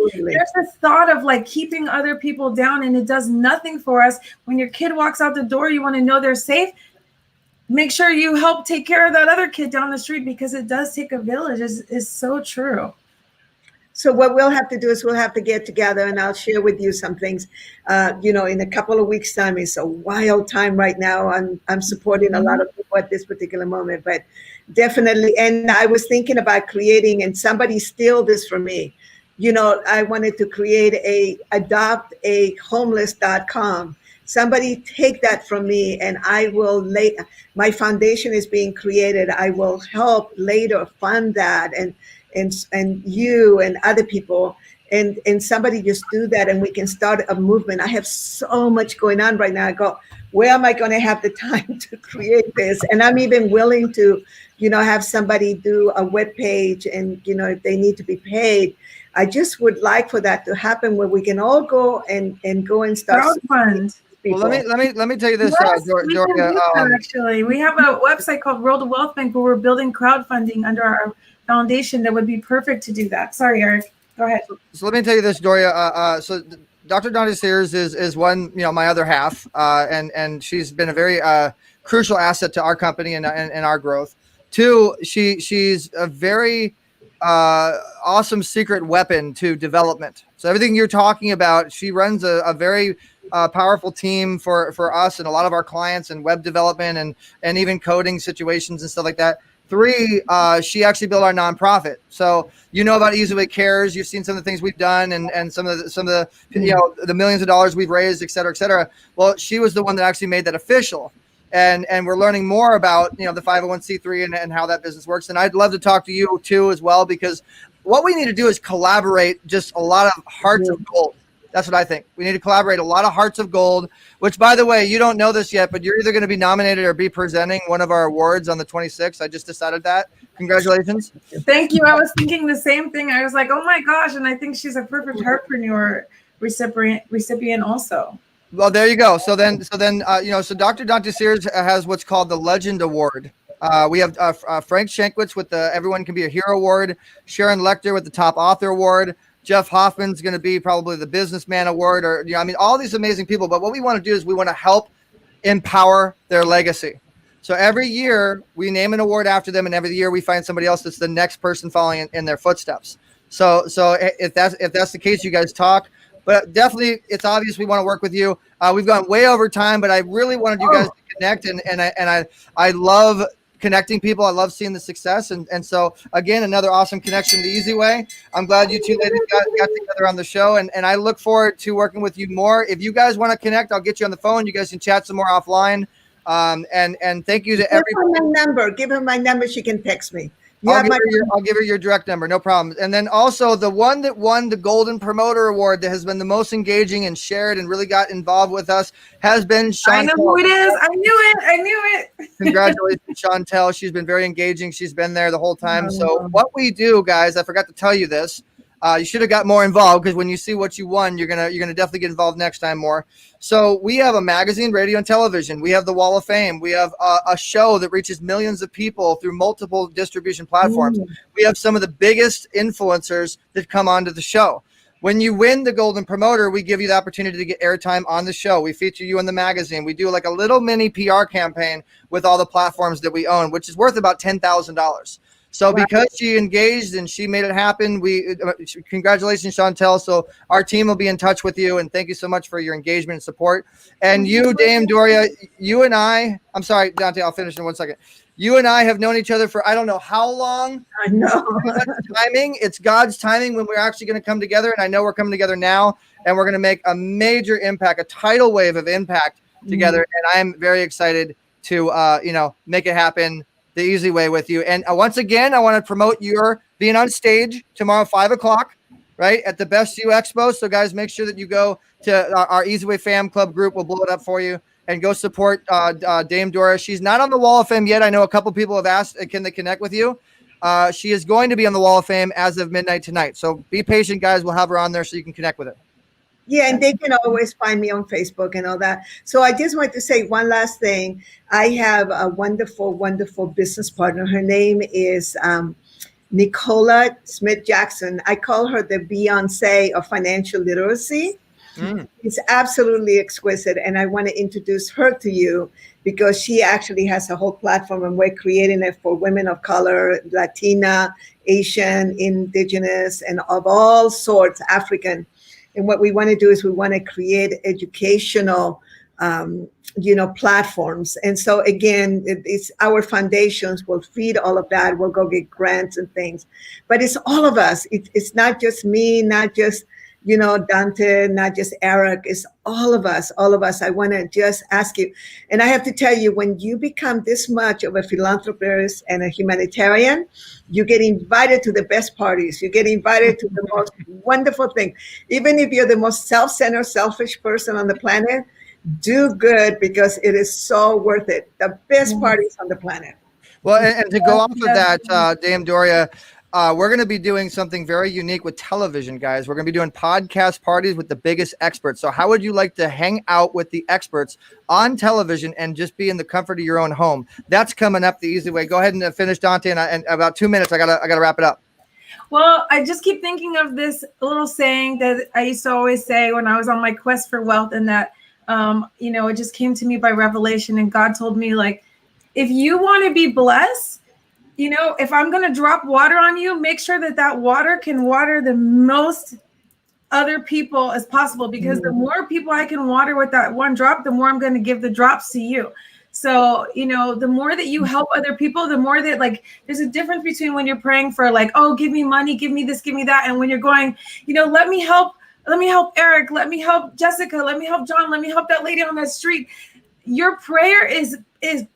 thought of like keeping other people down, and it does nothing for us. When your kid walks out the door, you want to know they're safe. Make sure you help take care of that other kid down the street, because it does take a village. Is so true. So what we'll have to do is we'll have to get together, and I'll share with you some things. In a couple of weeks' time. It's a wild time right now. I'm supporting a lot of people at this particular moment, but definitely. And I was thinking about creating, and somebody steal this from me. I wanted to create adoptahomeless.com. Somebody take that from me, and I will my foundation is being created. I will help later fund that, and you and other people, and somebody just do that, and we can start a movement. I have so much going on right now. I go, where am I going to have the time to create this? And I'm even willing to, have somebody do a web page, and if they need to be paid. I just would like for that to happen, where we can all go and start crowdfund. Well, let me tell you this, Doria. Actually, we have a website called World of Wealth Bank where we're building crowdfunding under our foundation that would be perfect to do that. Sorry, Eric. Go ahead. So let me tell you this, Doria. So Dr. Donna Sears is one, my other half, and she's been a very crucial asset to our company and our growth. Two, she's a very awesome secret weapon to development. So everything you're talking about, she runs a very powerful team for us and a lot of our clients and web development and even coding situations and stuff like that. Three, she actually built our nonprofit. So you know about eZWay Cares. You've seen some of the things we've done and some of the the millions of dollars we've raised, et cetera, et cetera. Well, she was the one that actually made that official. And we're learning more about the 501c3 and how that business works. And I'd love to talk to you too as well, because what we need to do is collaborate just a lot of hearts of gold. That's what I think. We need to collaborate a lot of hearts of gold, which, by the way, you don't know this yet, but you're either going to be nominated or be presenting one of our awards on the 26th. I just decided that. Congratulations. Thank you. I was thinking the same thing. I was like, oh my gosh. And I think she's a perfect Heartpreneur recipient also. Well, there you go. So then, so Dr. Dante Sears has what's called the Legend Award. We have Frank Shankwitz with the Everyone Can Be a Hero Award, Sharon Lecter with the Top Author Award, Jeff Hoffman's going to be probably the Businessman Award, or all these amazing people. But what we want to do is we want to help empower their legacy. So every year we name an award after them, and every year we find somebody else that's the next person following in their footsteps. So if that's the case, you guys talk. But definitely, it's obvious we want to work with you. We've gone way over time, but I really wanted you guys to connect, and I love connecting people. I love seeing the success, and so again, another awesome connection to eZWay. I'm glad you two ladies got together on the show, and I look forward to working with you more. If you guys want to connect, I'll get you on the phone. You guys can chat some more offline. And thank you to everyone. Give her my number. She can text me. I'll give her your direct number, no problem. And then also the one that won the Golden Promoter Award that has been the most engaging and shared and really got involved with us has been Chantel. I know who it is. I knew it. Congratulations, Chantel. She's been very engaging. She's been there the whole time. So what we do, guys, I forgot to tell you this. You should have got more involved, because when you see what you won, you're gonna definitely get involved next time more. So we have a magazine, radio, and television. We have the Wall of Fame. We have a show that reaches millions of people through multiple distribution platforms. We have some of the biggest influencers that come onto the show. When you win the Golden Promoter, we give you the opportunity to get airtime on the show. We feature you in the magazine. We do like a little mini PR campaign with all the platforms that we own, which is worth about $10,000. So because she engaged and she made it happen, congratulations, Chantel. So our team will be in touch with you, and thank you so much for your engagement and support. And you, Dame Doria, you and I'm sorry, Dante, I'll finish in 1 second. You and I have known each other for I don't know how long. I know. Timing. It's God's timing when we're actually going to come together, and I know we're coming together now, and we're going to make a major impact, a tidal wave of impact together. And I'm very excited to make it happen the eZWay with you. And once again, I want to promote your being on stage tomorrow, 5:00, right, at the Best You Expo. So guys, make sure that you go to our eZWay Fam Club group. We'll blow it up for you, and go support Dame Dora. She's not on the Wall of Fame yet. I know a couple people have asked, can they connect with you? She is going to be on the Wall of Fame as of midnight tonight. So be patient, guys. We'll have her on there so you can connect with her. Yeah, and they can always find me on Facebook and all that. So I just want to say one last thing. I have a wonderful, wonderful business partner. Her name is Nicola Smith-Jackson. I call her the Beyonce of financial literacy. It's absolutely exquisite, and I want to introduce her to you because she actually has a whole platform, and we're creating it for women of color, Latina, Asian, Indigenous, and of all sorts, African. And what we want to do is we want to create educational, platforms. And so again, it's our foundations will feed all of that. We'll go get grants and things, but it's all of us. It's not just me, not just, Dante, not just Eric. It's all of us, all of us. I want to just ask you, and I have to tell you, when you become this much of a philanthropist and a humanitarian, you get invited to the best parties. You get invited to the most wonderful thing. Even if you're the most self-centered, selfish person on the planet, do good, because it is so worth it. The best parties on the planet. Well, and to go off of that, Dame Doria, we're going to be doing something very unique with television, guys. We're going to be doing podcast parties with the biggest experts. So how would you like to hang out with the experts on television and just be in the comfort of your own home? That's coming up the eZWay. Go ahead and finish, Dante. And about 2 minutes, I gotta wrap it up. Well, I just keep thinking of this little saying that I used to always say when I was on my quest for wealth, and that, it just came to me by revelation. And God told me, like, if you want to be blessed, you know, if I'm going to drop water on you, make sure that that water can water the most other people as possible, because the more people I can water with that one drop, the more I'm going to give the drops to you. So, you know, the more that you help other people, the more that, like, there's a difference between when you're praying for, like, oh, give me money, give me this, give me that. And when you're going, you know, let me help Eric, let me help Jessica, let me help John, let me help that lady on that street. Your prayer is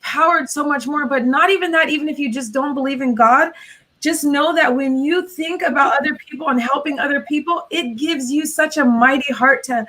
powered so much more. But not even that, even if you just don't believe in God, just know that when you think about other people and helping other people, it gives you such a mighty heart to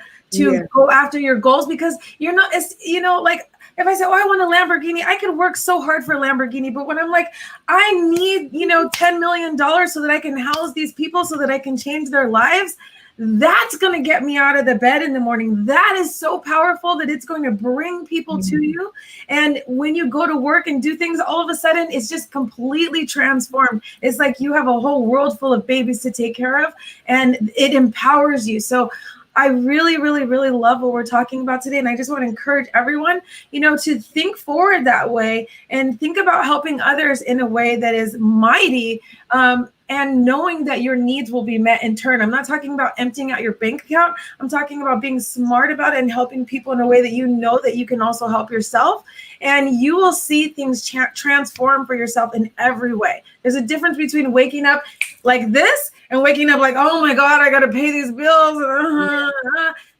go after your goals, because you're not, you know, like, if I say, oh, I want a Lamborghini, I could work so hard for a Lamborghini. But when I'm like, I need, you know, $10 million so that I can house these people, so that I can change their lives, that's going to get me out of the bed in the morning. That is so powerful that it's going to bring people to you. And when you go to work and do things, all of a sudden, it's just completely transformed. It's like you have a whole world full of babies to take care of, and it empowers you. So I really, really, really love what we're talking about today. And I just want to encourage everyone, you know, to think forward that way and think about helping others in a way that is mighty, and knowing that your needs will be met in turn. I'm not talking about emptying out your bank account. I'm talking about being smart about it and helping people in a way that you know that you can also help yourself. And you will see things transform for yourself in every way. There's a difference between waking up like this and waking up like, oh my God, I got to pay these bills.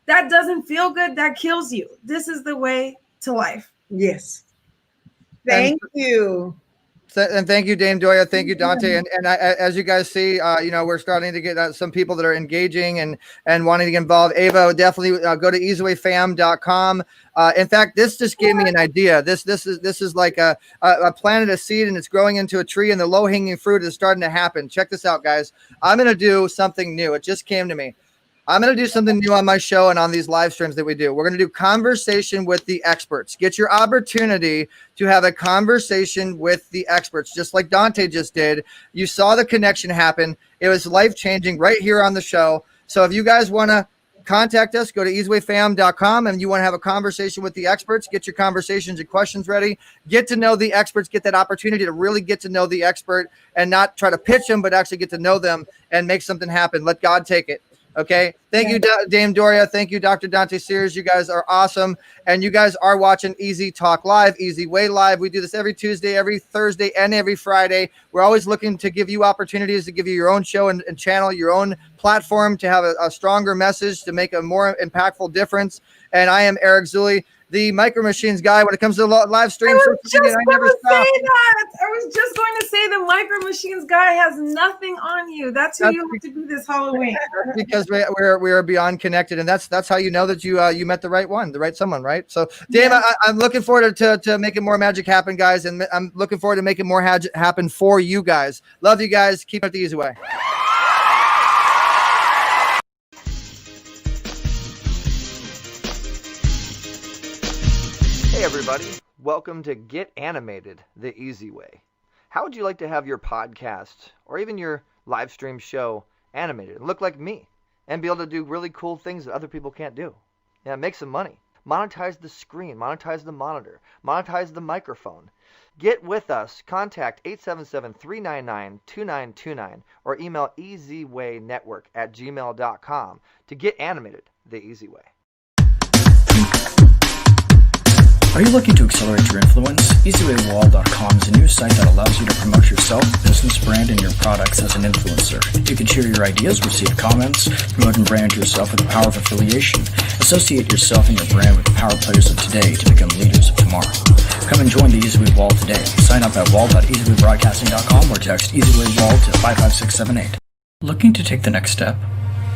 That doesn't feel good. That kills you. This is the way to life. Yes. Thank you. And thank you, Dame Doya. Thank you, Dante. And as you guys see, you know, we're starting to get some people that are engaging and wanting to get involved. Ava, definitely go to eZWayFam.com. In fact, this just gave me an idea. This is like a planted a seed, and it's growing into a tree, and the low hanging fruit is starting to happen. Check this out, guys. I'm going to do something new. It just came to me. I'm going to do something new on my show and on these live streams that we do. We're going to do conversation with the experts. Get your opportunity to have a conversation with the experts, just like Dante just did. You saw the connection happen. It was life-changing right here on the show. So if you guys want to contact us, go to eZWayFam.com, and you want to have a conversation with the experts, get your conversations and questions ready. Get to know the experts. Get that opportunity to really get to know the expert and not try to pitch them, but actually get to know them and make something happen. Let God take it. Okay. Thank you, Dame Doria. Thank you, Dr. Dante Sears. You guys are awesome. And you guys are watching Easy Talk Live, eZWay Live. We do this every Tuesday, every Thursday, and every Friday. We're always looking to give you opportunities to give you your own show and channel, your own platform to have a stronger message, to make a more impactful difference. And I am Eric Zuley, the Micro Machines guy when it comes to live streams. I was just going to say that. I was just going to say the Micro Machines guy has nothing on you. That's who you have to be this Halloween. Because we are beyond connected, and that's how you know that you met the right one, the right someone, right? So, Dave, I'm looking forward to making more magic happen, guys, and I'm looking forward to making more happen for you guys. Love you guys. Keep it the easy way. Hey everybody, welcome to Get Animated the Easy Way. How would you like to have your podcast or even your live stream show animated and look like me and be able to do really cool things that other people can't do? Yeah, make some money. Monetize the screen, monetize the monitor, monetize the microphone. Get with us. Contact 877-399-2929 or email eZWayNetwork@gmail.com to get animated the easy way. Are you looking to accelerate your influence? eZWayWall.com is a new site that allows you to promote yourself, business brand, and your products as an influencer. You can share your ideas, receive comments, promote and brand yourself with the power of affiliation. Associate yourself and your brand with the power players of today to become leaders of tomorrow. Come and join the eZWay Wall today. Sign up at wall.eZWayBroadcasting.com or text eZWay Wall to 55678. Looking to take the next step?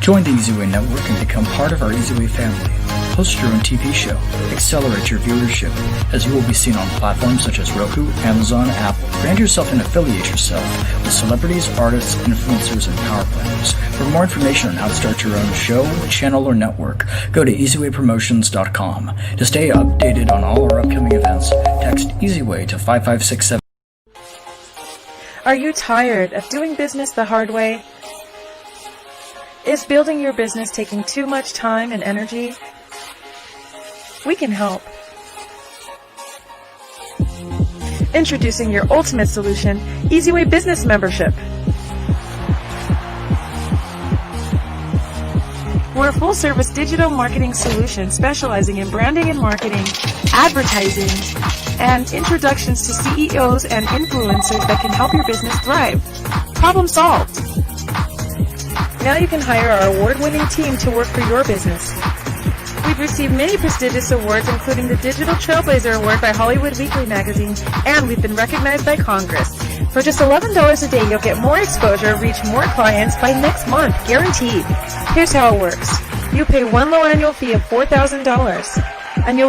Join the eZWay Network and become part of our eZWay family. Host your own TV show. Accelerate your viewership, as you will be seen on platforms such as Roku, Amazon, Apple. Brand yourself and affiliate yourself with celebrities, artists, influencers, and power players. For more information on how to start your own show, channel, or network, go to eZWayPromotions.com. To stay updated on all our upcoming events, text eZWay to 5567. Are you tired of doing business the hard way? Is building your business taking too much time and energy? We can help. Introducing your ultimate solution, eZWay Business Membership. We're a full-service digital marketing solution specializing in branding and marketing, advertising, and introductions to CEOs and influencers that can help your business thrive. Problem solved. Now you can hire our award-winning team to work for your business. We've received many prestigious awards, including the Digital Trailblazer Award by Hollywood Weekly magazine, and we've been recognized by Congress. For just $11 a day, you'll get more exposure, reach more clients by next month, guaranteed. Here's how it works. You pay one low annual fee of $4,000, and you'll